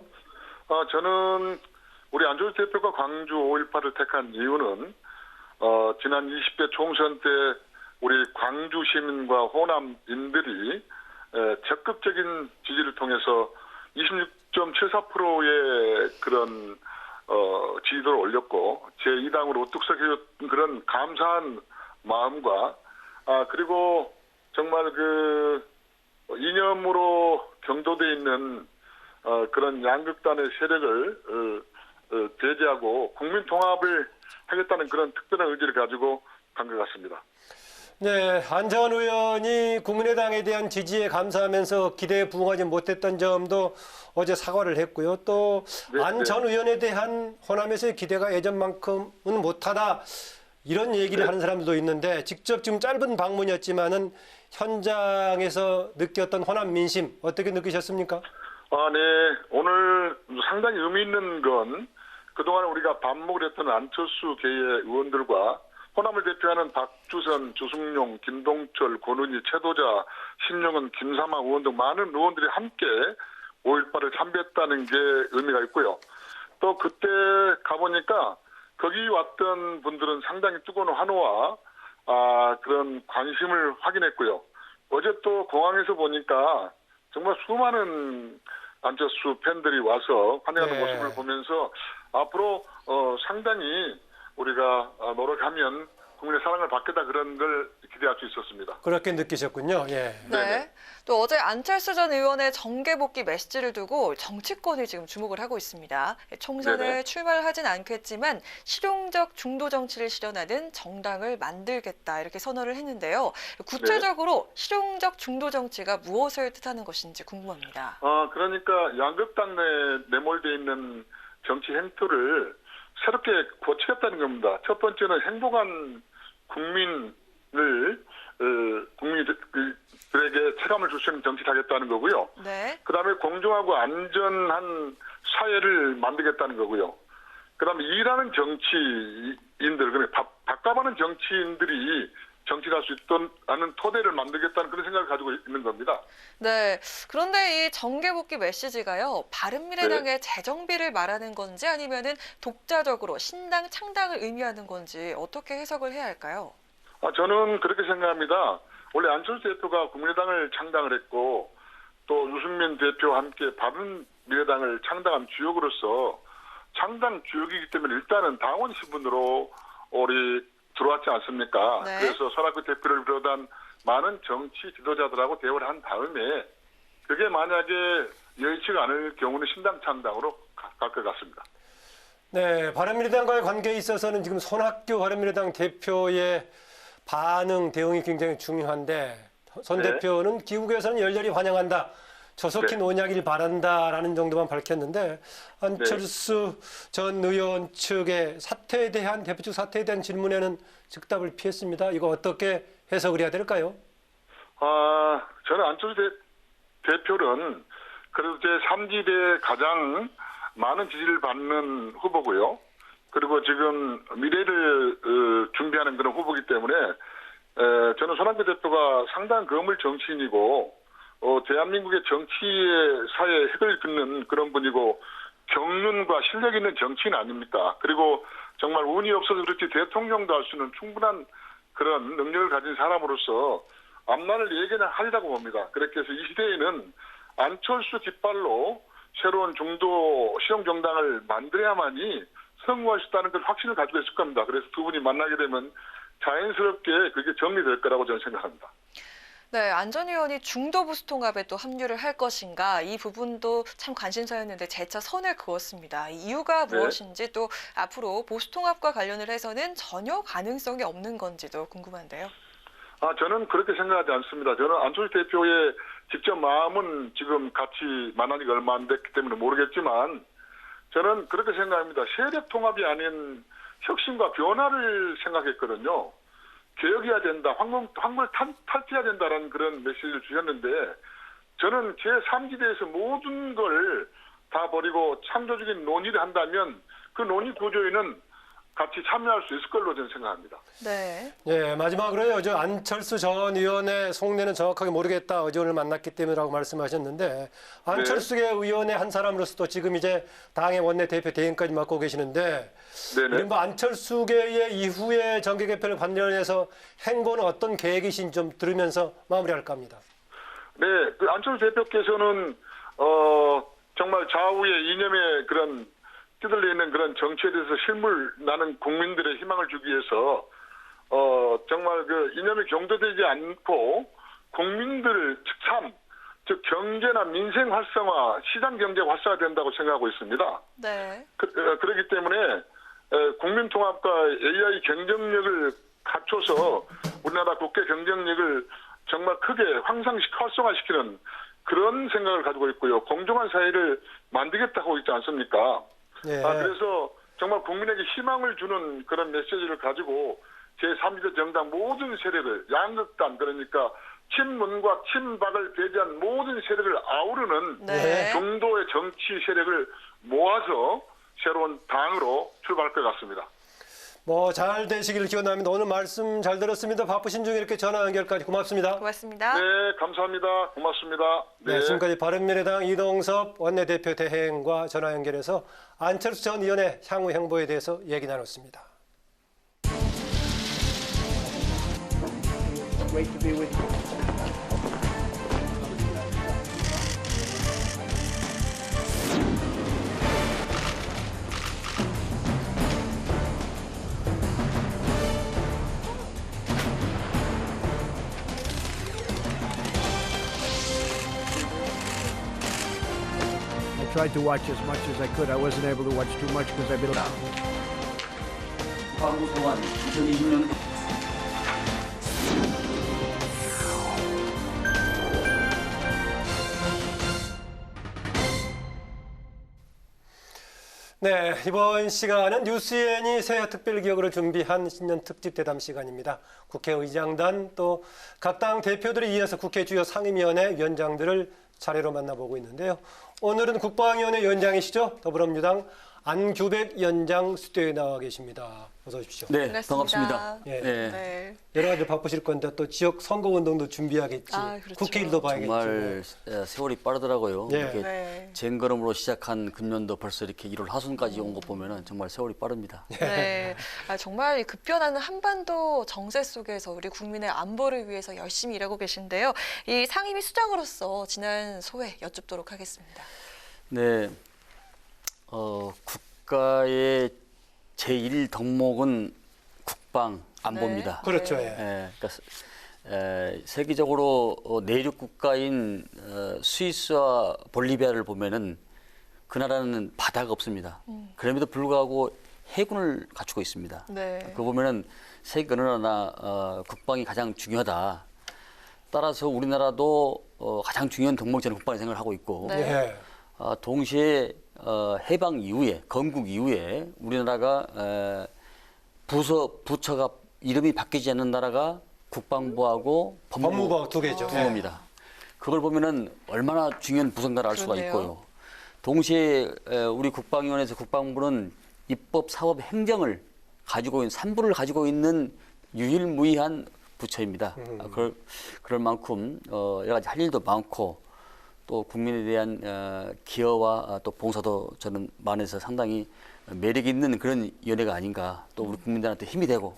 저는 우리 안철수 대표가 광주 5.18을 택한 이유는 지난 20대 총선 때 우리 광주 시민과 호남인들이 적극적인 지지를 통해서 26.74%의 그런 지지도를 올렸고 제2당으로 우뚝 서해준 그런 감사한 마음과 그리고 정말 그 이념으로 경도돼 있는 그런 양극단의 세력을 배제하고 국민 통합을 하겠다는 그런 특별한 의지를 가지고 간 것 같습니다. 네, 안전 의원이 국민의당에 대한 지지에 감사하면서 기대에 부응하지 못했던 점도 어제 사과를 했고요. 또 안 전 의원에 대한 호남에서의 기대가 예전만큼은 못하다 이런 얘기를 하는 사람들도 있는데 직접 지금 짧은 방문이었지만은 현장에서 느꼈던 호남 민심 어떻게 느끼셨습니까? 네, 오늘 상당히 의미 있는 건 그동안 우리가 반목을 했던 안철수 계의 의원들과 호남을 대표하는 박주선, 주승용, 김동철, 권은희, 최도자, 신영은, 김삼아 의원 등 많은 의원들이 함께 5.18을 참배했다는 게 의미가 있고요. 또 그때 가보니까 거기 왔던 분들은 상당히 뜨거운 환호와 그런 관심을 확인했고요. 어제 또 공항에서 보니까 정말 수많은 안철수 팬들이 와서 환영하는 모습을 보면서 앞으로 상당히 우리가 노력하면 국민의 사랑을 받겠다 그런 걸 기대할 수 있었습니다. 그렇게 느끼셨군요. 예. 네. 또 어제 안철수 전 의원의 정계 복귀 메시지를 두고 정치권이 지금 주목을 하고 있습니다. 총선에 출마를 하진 않겠지만 실용적 중도 정치를 실현하는 정당을 만들겠다 이렇게 선언을 했는데요. 구체적으로 실용적 중도 정치가 무엇을 뜻하는 것인지 궁금합니다. 그러니까 양극당 내에 내몰돼 있는 정치 행태를 새롭게 고치겠다는 겁니다. 첫 번째는 행복한 국민들에게 체감을 줄 수 있는 정치를 하겠다는 거고요. 그다음에 공정하고 안전한 사회를 만들겠다는 거고요. 그다음에 일하는 정치인들, 그러니까 답답하는 정치인들이 정치를 할 수 있는 토대를 만들겠다는 그런 생각을 가지고 있는 겁니다. 네. 그런데 이 정계 복귀 메시지가요. 바른미래당의 재정비를 말하는 건지 아니면은 독자적으로 신당 창당을 의미하는 건지 어떻게 해석을 해야 할까요? 저는 그렇게 생각합니다. 원래 안철수 대표가 국민의당을 창당을 했고 또 유승민 대표와 함께 바른미래당을 창당한 주역으로서 창당 주역이기 때문에 일단은 당원 신분으로 우리 들어왔지 않습니까? 그래서 손학규 대표를 비롯한 많은 정치 지도자들하고 대화를 한 다음에 그게 만약에 여의치가 않을 경우는 신당 창당으로 갈 것 같습니다. 네, 바른미래당과의 관계에 있어서는 지금 손학규 바른미래당 대표의 반응, 대응이 굉장히 중요한데 손 대표는 귀국에서는 열렬히 환영한다. 조속히 논의하길 바란다라는 정도만 밝혔는데 안철수 전 의원 측의 사태에 대한 대표 측 사태에 대한 질문에는 즉답을 피했습니다. 이거 어떻게 해석을 해야 될까요? 저는 안철수 대표는 그래도 제3지대에 가장 많은 지지를 받는 후보고요. 그리고 지금 미래를 준비하는 그런 후보이기 때문에 저는 손학규 대표가 상당한 거물 정치인이고 대한민국의 정치의 사회에 핵을 긋는 그런 분이고 경륜과 실력 있는 정치인 아닙니까? 그리고 정말 운이 없어서 그렇지 대통령도 할 수 있는 충분한 그런 능력을 가진 사람으로서 앞날을 예견하리라고 봅니다. 그렇게 해서 이 시대에는 안철수 깃발로 새로운 중도 실용정당을 만들어야만이 성공할 수 있다는 걸 확신을 가지고 있을 겁니다. 그래서 두 분이 만나게 되면 자연스럽게 그게 정리될 거라고 저는 생각합니다. 네, 안 전 의원이 중도 보수 통합에 또 합류를 할 것인가 이 부분도 참 관심사였는데 재차 선을 그었습니다. 이유가 무엇인지 또 앞으로 보수 통합과 관련을 해서는 전혀 가능성이 없는 건지도 궁금한데요. 저는 그렇게 생각하지 않습니다. 저는 안철수 대표의 직접 마음은 지금 같이 만난 지가 얼마 안 됐기 때문에 모르겠지만 저는 그렇게 생각합니다. 세력 통합이 아닌 혁신과 변화를 생각했거든요. 개혁해야 된다, 황금을 탈피해야 된다라는 그런 메시지를 주셨는데 저는 제3지대에서 모든 걸 다 버리고 창조적인 논의를 한다면 그 논의 구조에는 같이 참여할 수 있을 걸로 저는 생각합니다. 네. 예, 마지막으로요. 저 안철수 전 의원의 속내는 정확하게 모르겠다. 어제 오늘 만났기 때문이라고 말씀하셨는데 안철수계 의원의 한 사람으로서도 지금 이제 당의 원내대표 대행까지 맡고 계시는데 이른바 안철수계의 이후에 정계 개편을 관련해서 행보는 어떤 계획이신지 좀 들으면서 마무리할까 합니다. 네, 그 안철수 대표께서는 정말 좌우의 이념의 그런 뛰들려 있는 그런 정치에 대해서 실물 나는 국민들의 희망을 주기 위해서 정말 그 이념이 경도되지 않고 국민들 즉 경제나 민생 활성화, 시장 경제 활성화 된다고 생각하고 있습니다. 네. 그렇기 때문에 국민 통합과 AI 경쟁력을 갖춰서 우리나라 국회 경쟁력을 정말 크게 활성화시키는 그런 생각을 가지고 있고요. 공정한 사회를 만들겠다고 있지 않습니까? 예. 그래서 정말 국민에게 희망을 주는 그런 메시지를 가지고 제3지대 정당 모든 세력을 양극단 그러니까 친문과 친박을 배제한 모든 세력을 아우르는 중도의 정치 세력을 모아서 새로운 당으로 출발할 것 같습니다. 뭐 잘 되시기를 기원합니다. 오늘 말씀 잘 들었습니다. 바쁘신 중에 이렇게 전화 연결까지 고맙습니다. 고맙습니다. 네, 감사합니다. 고맙습니다. 네, 지금까지 바른미래당 이동섭 원내대표 대행과 전화 연결해서 안철수 전 의원의 향후 행보에 대해서 얘기 나눴습니다. Great to be with you. I tried to watch as much as I could. I wasn't able to watch too much because I've been out. 광고 소환 2020년 네, 이번 시간은 뉴스엔이 새해 특별기획으로 준비한 신년 특집 대담 시간입니다. 국회의장단 또 각 당 대표들에 이어서 국회 주요 상임위원회 위원장들을 차례로 만나보고 있는데요. 오늘은 국방위원회 위원장이시죠? 더불어민주당 안규백 위원장 스튜디오에 나와 계십니다. 어서 오십시오. 네, 반갑습니다. 예. 네. 여러 가지 바쁘실 건데 또 지역 선거운동도 준비하겠지. 그렇죠. 국회 일도 봐야겠죠. 정말 세월이 빠르더라고요. 예. 이렇게 쟁걸음으로 시작한 금년도 벌써 이렇게 1월 하순까지 온 거 보면은 정말 세월이 빠릅니다. 네, 정말 급변하는 한반도 정세 속에서 우리 국민의 안보를 위해서 열심히 일하고 계신데요. 이 상임위 수장으로서 지난 소회 여쭙도록 하겠습니다. 네, 국가의 제1 덕목은 국방 안보입니다. 그렇죠. 그러니까 세계적으로 내륙 국가인 스위스와 볼리비아를 보면은 그 나라는 바다가 없습니다. 그럼에도 불구하고 해군을 갖추고 있습니다. 네. 그거 보면은 세계 어느 나라나 국방이 가장 중요하다. 따라서 우리나라도 가장 중요한 덕목이 저는 국방을 생각을 하고 있고 동시에 해방 이후에 건국 이후에 우리나라가 부처가 이름이 바뀌지 않는 나라가 국방부하고 법무부 두 개죠. 두 개입니다. 그걸 보면은 얼마나 중요한 부서인가를 알 수가 있고요. 동시에 우리 국방위원회에서 국방부는 입법, 사법, 행정을 가지고 있는 3부를 가지고 있는 유일무이한 부처입니다. 그럴 만큼 여러 가지 할 일도 많고 또 국민에 대한 기여와 또 봉사도 저는 많아서 상당히 매력 있는 그런 위원회가 아닌가. 또 우리 국민들한테 힘이 되고.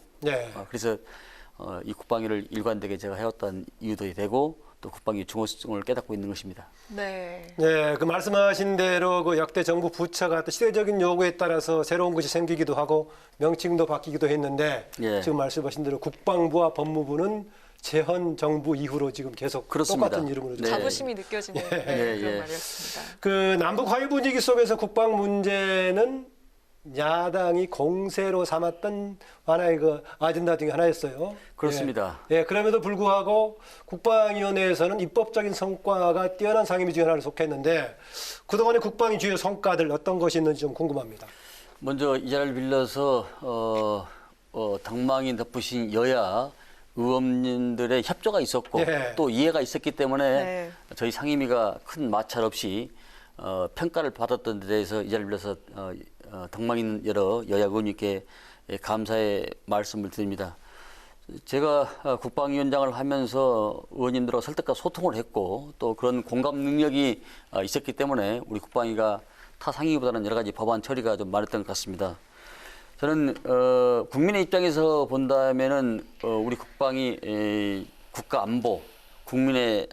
그래서 이 국방위를 일관되게 제가 해왔던 이유도 되고 또 국방위 중요성을 깨닫고 있는 것입니다. 네. 네, 그 말씀하신 대로 그 역대 정부 부처가 또 시대적인 요구에 따라서 새로운 것이 생기기도 하고 명칭도 바뀌기도 했는데 지금 말씀하신 대로 국방부와 법무부는 재헌 정부 이후로 지금 계속 똑같은 이름으로 자부심이 느껴지는 그런 말이었습니다. 그 남북 화해 분위기 속에서 국방 문제는 야당이 공세로 삼았던 하나의 그 아젠다 중에 하나였어요. 그렇습니다. 그럼에도 불구하고 국방위원회에서는 입법적인 성과가 뛰어난 상임위 중에 하나를 속했는데 그동안의 국방위 주요 성과들 어떤 것이 있는지 좀 궁금합니다. 먼저 이 자리를 빌려서 당망이 덮으신 여야 의원님들의 협조가 있었고 네. 또 이해가 있었기 때문에 네. 저희 상임위가 큰 마찰 없이 평가를 받았던 데 대해서 이 자리를 빌려서 당망 있는 여러 여야 의원님께 감사의 말씀을 드립니다. 제가 국방위원장을 하면서 의원님들과 설득과 소통을 했고 또 그런 공감 능력이 있었기 때문에 우리 국방위가 타 상임위보다는 여러 가지 법안 처리가 좀 많았던 것 같습니다. 저는 국민의 입장에서 본다면은 우리 국방이 국가 안보, 국민의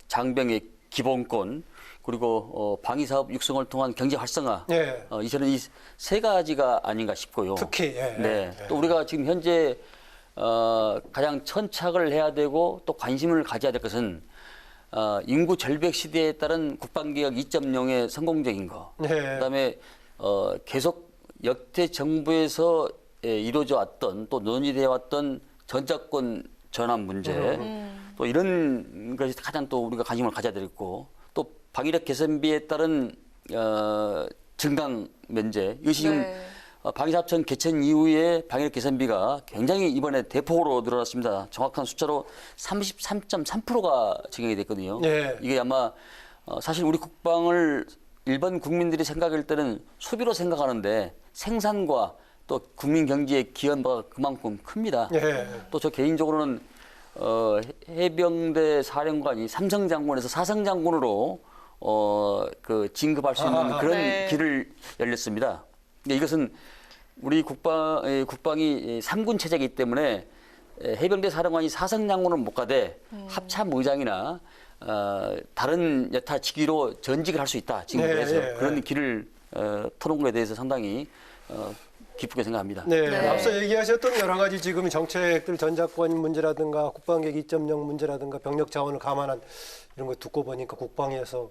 장병의 기본권 그리고 방위 사업 육성을 통한 경제 활성화, 네. 저는 이 세 가지가 아닌가 싶고요. 특히 네. 또 우리가 지금 현재 가장 천착을 해야 되고 또 관심을 가져야 될 것은 인구 절벽 시대에 따른 국방개혁 2.0의 성공적인 거. 네. 그다음에 계속 역대 정부에서 이루어져 왔던 또 논의되어 왔던 전작권 전환 문제. 또 이런 것이 가장 또 우리가 관심을 가져야 되겠고 또 방위력 개선비에 따른 증강 면제. 이것이 지금 방위사업청 개천 이후에 방위력 개선비가 굉장히 이번에 대폭으로 늘어났습니다. 정확한 숫자로 33.3%가 증액이 됐거든요. 네. 이게 아마 사실 우리 국방을 일반 국민들이 생각할 때는 소비로 생각하는데 생산과 또 국민 경제의 기여가 그만큼 큽니다. 네. 또 저 개인적으로는 해병대 사령관이 삼성장군에서 사성장군으로 그 진급할 수 있는 그런 네. 길을 열렸습니다. 이것은 우리 국방이 3군 체제이기 때문에 해병대 사령관이 사성장군은 못 가되 합참의장이나 다른 여타 직위로 전직을 할 수 있다. 진급을 해서 그런 길을 터놓은 것에 대해서 상당히 기쁘게 생각합니다. 네. 앞서 얘기하셨던 여러 가지 지금 정책들 전작권 문제라든가 국방계획 2.0 문제라든가 병력 자원을 감안한 이런 거 듣고 보니까 국방에서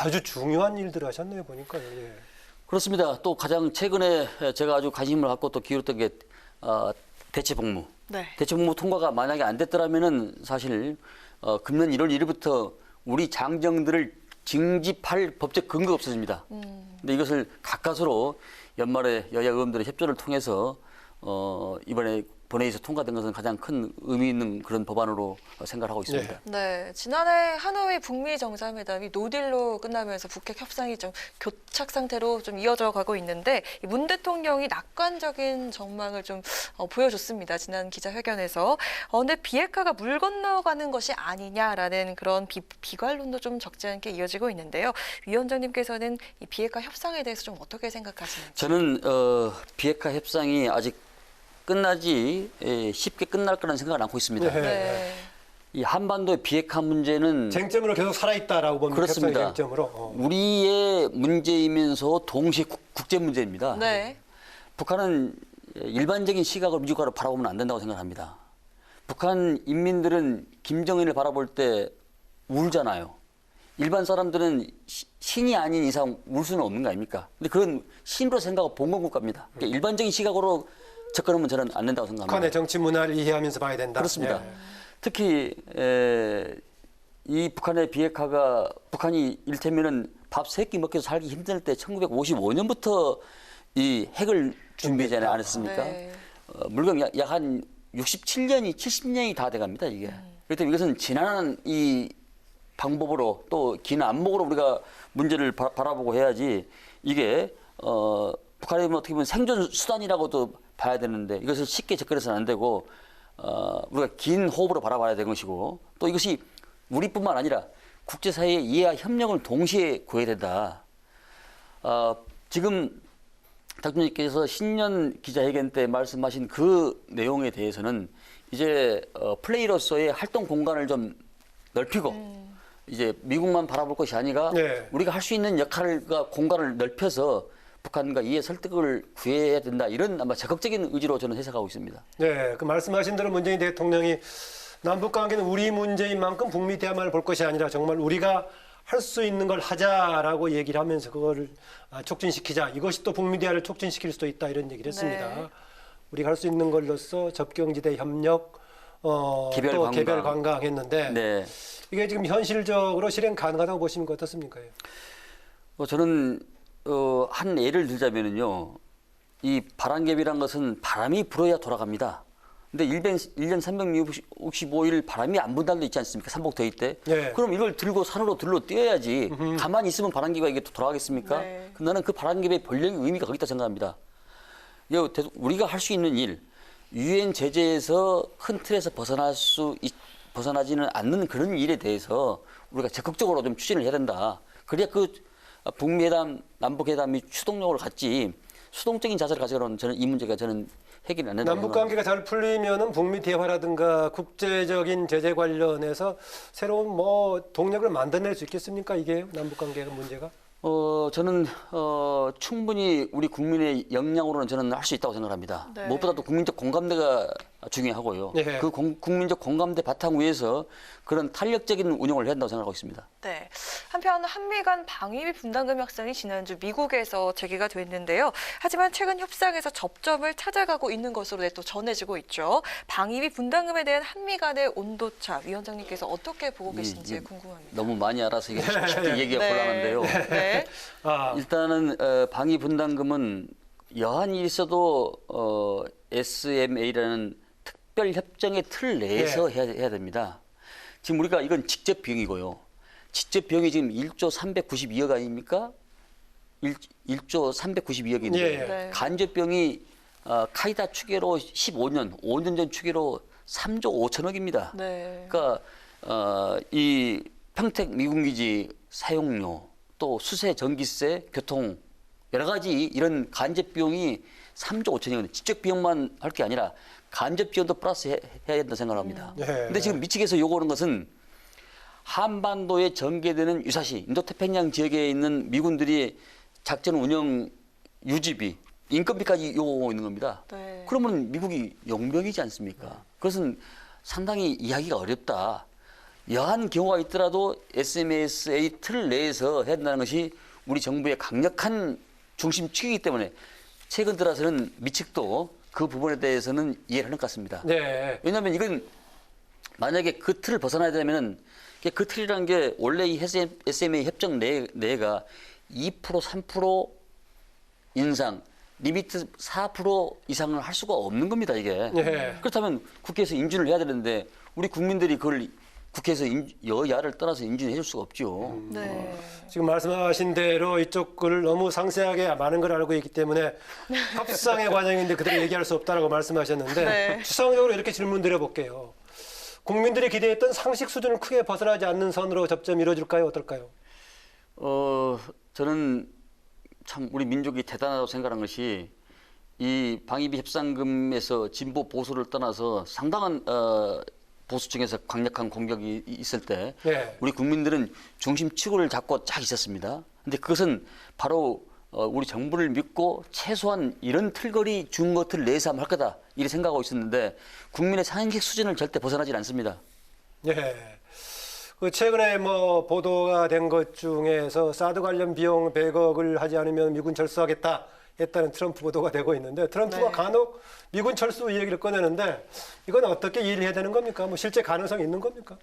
아주 중요한 일들을 하셨네요. 보니까요. 예. 그렇습니다. 또 가장 최근에 제가 아주 관심을 갖고 또 기울였던 게 대체복무. 네. 대체복무 통과가 만약에 안 됐더라면은 사실 금년 1월 1일부터 우리 장정들을 징집할 법적 근거가 없어집니다. 근데 이것을 가까스로 연말에 여야 의원들의 협조를 통해서 이번에 본회의에서 통과된 것은 가장 큰 의미 있는 그런 법안으로 생각하고 있습니다. 네, 지난해 하노이 북미 정상회담이 노딜로 끝나면서 북핵 협상이 좀 교착 상태로 좀 이어져 가고 있는데 문 대통령이 낙관적인 전망을 좀 보여줬습니다. 지난 기자회견에서. 근데 비핵화가 물 건너가는 것이 아니냐라는 그런 비관론도 좀 적지 않게 이어지고 있는데요. 위원장님께서는 이 비핵화 협상에 대해서 좀 어떻게 생각하시는지? 저는 비핵화 협상이 아직 끝나지 쉽게 끝날 거라는 생각을 않고 있습니다. 네. 이 한반도의 비핵화 문제는 쟁점으로 계속 살아있다라고 봅니다. 그렇습니다. 협상의 쟁점으로. 우리의 문제이면서 동시에 국제 문제입니다. 네. 북한은 일반적인 시각으로 미국을 바라보면 안 된다고 생각합니다. 북한 인민들은 김정은을 바라볼 때 울잖아요. 일반 사람들은 신이 아닌 이상 울 수는 없는 거 아닙니까? 근데 그런 신으로 생각하고 봉건 국가입니다. 그러니까 일반적인 시각으로 접근하면 저는 안 된다고 생각합니다. 북한의 정치 문화를 이해하면서 봐야 된다. 그렇습니다. 네. 특히 이 북한의 비핵화가 북한이 이를테면은 밥 3끼 먹고 살기 힘들 때 1955년부터 이 핵을 준비하지 않았습니까? 네. 물론 약 한 67년이 70년이 다 돼갑니다 이게. 그렇기 때문에 이것은 지난한 이 방법으로 또 긴 안목으로 우리가 문제를 바라보고 해야지 이게 북한에 보면 어떻게 보면 생존 수단이라고도 봐야 되는데 이것을 쉽게 접근해서는 안 되고 우리가 긴 호흡으로 바라봐야 되는 것이고 또 이것이 우리뿐만 아니라 국제사회의 이해와 협력을 동시에 구해야 된다. 지금 대통령님께서 신년 기자회견 때 말씀하신 그 내용에 대해서는 이제 플레이로서의 활동 공간을 좀 넓히고 이제 미국만 바라볼 것이 아니라 우리가 할 수 있는 역할과 공간을 넓혀서 북한과 이해 설득을 구해야 된다. 이런 아마 적극적인 의지로 저는 해석하고 있습니다. 네, 그 말씀하신 대로 문재인 대통령이 남북 관계는 우리 문제인 만큼 북미 대화만을 볼 것이 아니라 정말 우리가 할 수 있는 걸 하자라고 얘기를 하면서 그거를 촉진시키자. 이것이 또 북미 대화를 촉진시킬 수도 있다 이런 얘기를 했습니다. 네. 우리가 할 수 있는 걸로써 접경지대 협력, 개별 또 관광. 개별 관광 했는데 네. 이게 지금 현실적으로 실행 가능하다고 보시는 거 어떻습니까? 저는 한 예를 들자면은요. 이 바람개비란 것은 바람이 불어야 돌아갑니다. 근데 1년 365일 바람이 안 분다는 데 있지 않습니까? 삼복더위 때. 네. 그럼 이걸 들고 산으로 들러 뛰어야지. 가만히 있으면 바람개비가 이게 또 돌아가겠습니까? 네. 나는 그 바람개비의 본령의 의미가 거기 있다 생각합니다. 우리가 할 수 있는 일, 유엔 제재에서 큰 틀에서 벗어나지는 않는 그런 일에 대해서 우리가 적극적으로 좀 추진을 해야 된다. 그래야 그 북미회담, 남북회담이 추동력을 갖지 수동적인 자세를 가져가는 저는 이 문제가 해결이 안 된다. 남북 관계가 잘 풀리면은 북미 대화라든가 국제적인 제재 관련해서 새로운 동력을 만들어낼 수 있겠습니까? 이게 남북 관계가 문제가? 저는 충분히 우리 국민의 역량으로는 저는 할 수 있다고 생각합니다. 네. 무엇보다도 국민적 공감대가 중요하고요. 네. 그 국민적 공감대 바탕 위에서 그런 탄력적인 운영을 해야 한다고 생각하고 있습니다. 네. 한편 한미 간 방위비 분담금 협상이 지난주 미국에서 제기가 됐는데요. 하지만 최근 협상에서 접점을 찾아가고 있는 것으로 또 전해지고 있죠. 방위비 분담금에 대한 한미 간의 온도차, 위원장님께서 어떻게 보고 계신지 궁금합니다. 너무 많이 알아서 이게 쉽게 얘기가 네. 곤란한데요. 네. 일단은 방위 분담금은 여한이 있어도 SMA라는 특별 협정의 틀 내에서 해야 됩니다. 지금 우리가 이건 직접 비용이고요. 직접 비용이 지금 1조 392억 아닙니까? 1조 392억인데 네. 간접 비용이 카이다 추계로 5년 전 추계로 3조 5천억입니다. 네. 그러니까 이 평택 미군기지 사용료, 또 수세, 전기세, 교통 여러 가지 이런 간접 비용이 3조 5천억인데 직접 비용만 할 게 아니라 간접 지원도 플러스 해야 된다 생각합니다. 근데 지금 미측에서 요구하는 것은 한반도에 전개되는 유사시, 인도태평양 지역에 있는 미군들이 작전 운영 유지비, 인건비까지 요구하고 있는 겁니다. 네. 그러면 미국이 용병이지 않습니까? 그것은 상당히 이해하기가 어렵다. 여한 경우가 있더라도 SMSA 틀 내에서 해야 된다는 것이 우리 정부의 강력한 중심축이기 때문에 최근 들어서는 미측도 그 부분에 대해서는 이해를 하는 것 같습니다. 네. 왜냐하면 이건 만약에 그 틀을 벗어나야 되면은 그 틀이라는 게 원래 이 SMA 협정 내가 2% 3% 인상, 리미트 4% 이상을 할 수가 없는 겁니다, 이게. 네. 그렇다면 국회에서 인준을 해야 되는데 우리 국민들이 그걸 국회에서 여야를 떠나서 인준해 줄 수가 없죠. 네. 지금 말씀하신 대로 이쪽 걸 너무 상세하게 많은 걸 알고 있기 때문에 협상의 과정인데 그대로 얘기할 수 없다라고 말씀하셨는데 네. 추상적으로 이렇게 질문 드려볼게요. 국민들이 기대했던 상식 수준을 크게 벗어나지 않는 선으로 접점이 이루어질까요? 어떨까요? 저는 참 우리 민족이 대단하다고 생각하는 것이 이 방위비 협상금에서 진보 보수를 떠나서 상당한 보수층에서 강력한 공격이 있을 때 우리 국민들은 중심축을 잡고 쫙 있었습니다. 근데 그것은 바로 우리 정부를 믿고 최소한 이런 틀거리 준 것들 내에서 하면 할 거다 이렇게 생각하고 있었는데 국민의 상식 수준을 절대 벗어나질 않습니다. 네. 그 최근에 보도가 된 것 중에서 사드 관련 비용 100억을 하지 않으면 미군 철수하겠다 했다는 트럼프 보도가 되고 있는데 트럼프가 간혹 미군 철수 이야기를 꺼내는데 이건 어떻게 이해해야 되는 겁니까? 실제 가능성이 있는 겁니까?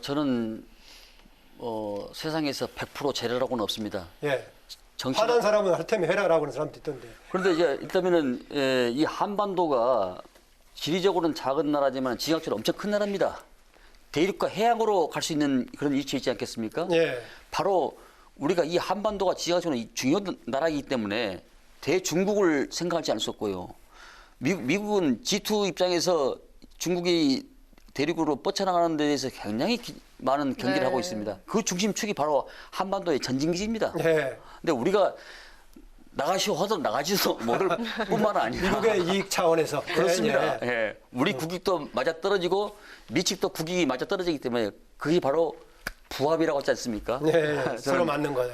저는 세상에서 100% 재래라고는 없습니다. 예. 화난 사람은 할 테면 해라라고 하는 사람도 있던데. 그런데 이제 일단은 이 한반도가 지리적으로는 작은 나라지만 지각적으로 엄청 큰 나라입니다. 대륙과 해양으로 갈 수 있는 그런 위치에 있지 않겠습니까? 예. 바로 우리가 이 한반도가 지각적으로 중요한 나라이기 때문에 대중국을 생각하지 않을 수 없고요. 미국은 G2 입장에서 중국이 대륙으로 뻗쳐나가는 데 대해서 굉장히 많은 경기를 하고 있습니다. 그 중심축이 바로 한반도의 전진기지입니다. 근데 우리가 나가시오 하도 나가지도 못할 뿐만 아니라 미국의 이익 차원에서 그렇습니다. 우리 국익도 맞아 떨어지고 미측도 국익이 맞아 떨어지기 때문에 그게 바로 부합이라고 하지 않습니까? 네, 서로 맞는 거죠.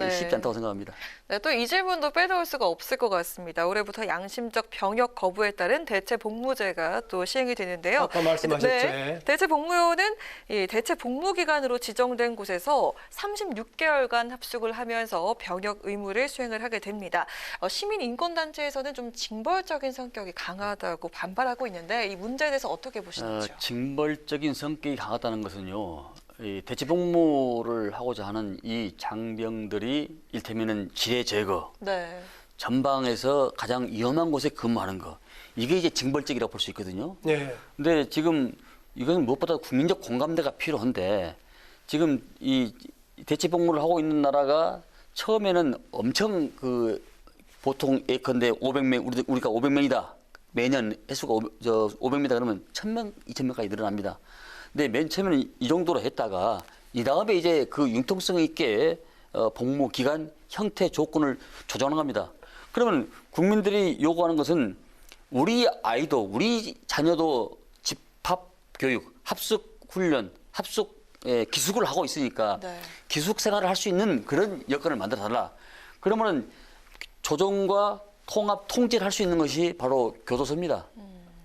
쉽지 않다고 생각합니다. 네, 또 이 질문도 빼놓을 수가 없을 것 같습니다. 올해부터 양심적 병역 거부에 따른 대체 복무제가 또 시행이 되는데요. 아까 말씀하셨죠. 네, 대체 복무요는 이 대체 복무 기간으로 지정된 곳에서 36개월간 합숙을 하면서 병역 의무를 수행을 하게 됩니다. 시민 인권 단체에서는 좀 징벌적인 성격이 강하다고 반발하고 있는데 이 문제에 대해서 어떻게 보시는지요? 징벌적인 성격이 강하다는 것은요. 이 대체 복무를 하고자 하는 이 장병들이 일테면은 지뢰 제거, 전방에서 가장 위험한 곳에 근무하는 거. 이게 이제 징벌적이라고 볼 수 있거든요. 네. 근데 지금 이건 무엇보다 국민적 공감대가 필요한데 지금 이 대체 복무를 하고 있는 나라가 처음에는 엄청 그 보통 예컨대 500명 우리가 500명이다. 매년 횟수가 500명이다 그러면 1000명, 2000명까지 늘어납니다. 근데 맨 처음에는 이 정도로 했다가 이 다음에 이제 그 융통성 있게 복무 기간 형태 조건을 조정하는 겁니다. 그러면 국민들이 요구하는 것은 우리 아이도 우리 자녀도 집합 교육, 합숙 훈련, 합숙 기숙을 하고 있으니까 기숙 생활을 할 수 있는 그런 여건을 만들어 달라. 그러면 조정과 통합 통제를 할 수 있는 것이 바로 교도소입니다.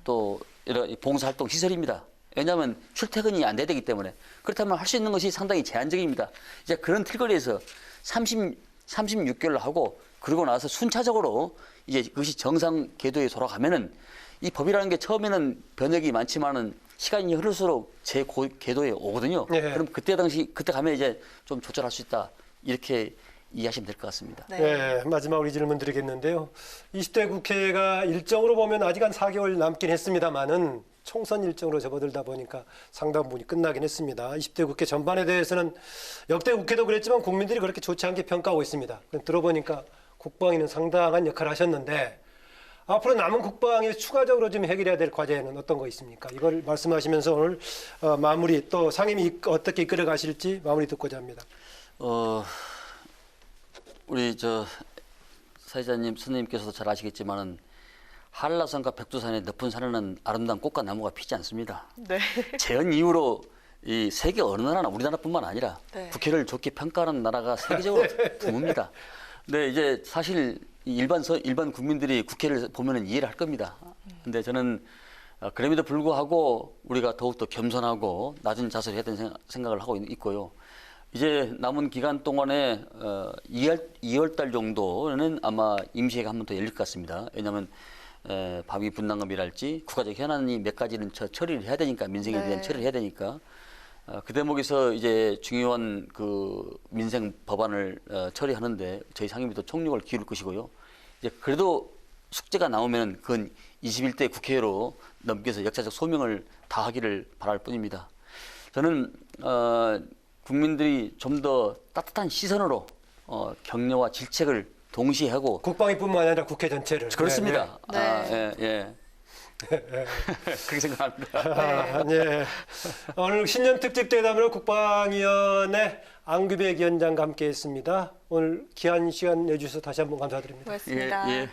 또 이런 봉사활동 시설입니다. 왜냐하면 출퇴근이 안 되기 때문에 그렇다면 할 수 있는 것이 상당히 제한적입니다. 이제 그런 틀거리에서 36개월을 하고 그러고 나서 순차적으로 이제 그것이 정상 궤도에 돌아가면은 이 법이라는 게 처음에는 변혁이 많지만은 시간이 흐를수록 제 궤도에 오거든요. 네. 그럼 그때 가면 이제 좀 조절할 수 있다. 이렇게 이해하시면 될 것 같습니다. 네. 마지막으로 이 질문 드리겠는데요. 20대 국회가 일정으로 보면 아직 한 4개월 남긴 했습니다만은 총선 일정으로 접어들다 보니까 상당 부분이 끝나긴 했습니다. 20대 국회 전반에 대해서는 역대 국회도 그랬지만 국민들이 그렇게 좋지 않게 평가하고 있습니다. 들어보니까 국방위는 상당한 역할을 하셨는데 앞으로 남은 국방위 추가적으로 좀 해결해야 될 과제는 어떤 거 있습니까? 이걸 말씀하시면서 오늘 마무리 또 상임위 어떻게 이끌어 가실지 마무리 듣고자 합니다. 우리 사회자님 선생님께서도 잘 아시겠지만은 한라산과 백두산의 높은 산에는 아름다운 꽃과 나무가 피지 않습니다. 네. 재헌 이후로 이 세계 어느 나라나 우리나라뿐만 아니라 네. 국회를 좋게 평가하는 나라가 세계적으로 드뭅니다. 근데 이제 사실 일반 국민들이 국회를 보면은 이해를 할 겁니다. 근데 저는 그럼에도 불구하고 우리가 더욱더 겸손하고 낮은 자세를 해야 되는 생각을 하고 있고요. 이제 남은 기간 동안에 2월 달 정도는 아마 임시회가 한 번 더 열릴 것 같습니다. 왜냐하면 방위 분담금이랄지 국가적 현안이 몇 가지는 처리를 해야 되니까 민생에 대한 처리를 해야 되니까 그 대목에서 이제 중요한 그 민생 법안을 처리하는데 저희 상임위도 총력을 기울일 것이고요. 이제 그래도 숙제가 나오면 그건 21대 국회로 넘겨서 역사적 소명을 다하기를 바랄 뿐입니다. 저는 국민들이 좀 더 따뜻한 시선으로 격려와 질책을 동시에 하고 국방위뿐만 아니라 국회 전체를 그렇습니다. 네. 그렇게 생각합니다. 네. 오늘 신년 특집 대담으로 국방위원회 안규백 위원장과 함께했습니다. 오늘 귀한 시간 내주셔서 다시 한번 감사드립니다. 고맙습니다. 예.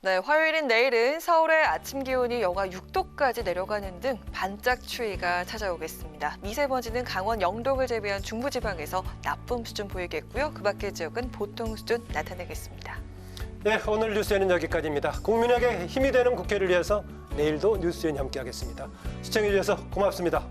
네, 화요일인 내일은 서울의 아침 기온이 영하 6도까지 내려가는 등 반짝 추위가 찾아오겠습니다. 미세먼지는 강원 영동을 제외한 중부지방에서 나쁨 수준 보이겠고요. 그 밖의 지역은 보통 수준 나타내겠습니다. 네, 오늘 뉴스에는 여기까지입니다. 국민에게 힘이 되는 국회를 위해서 내일도 뉴스연이 함께하겠습니다. 시청해 주셔서 고맙습니다.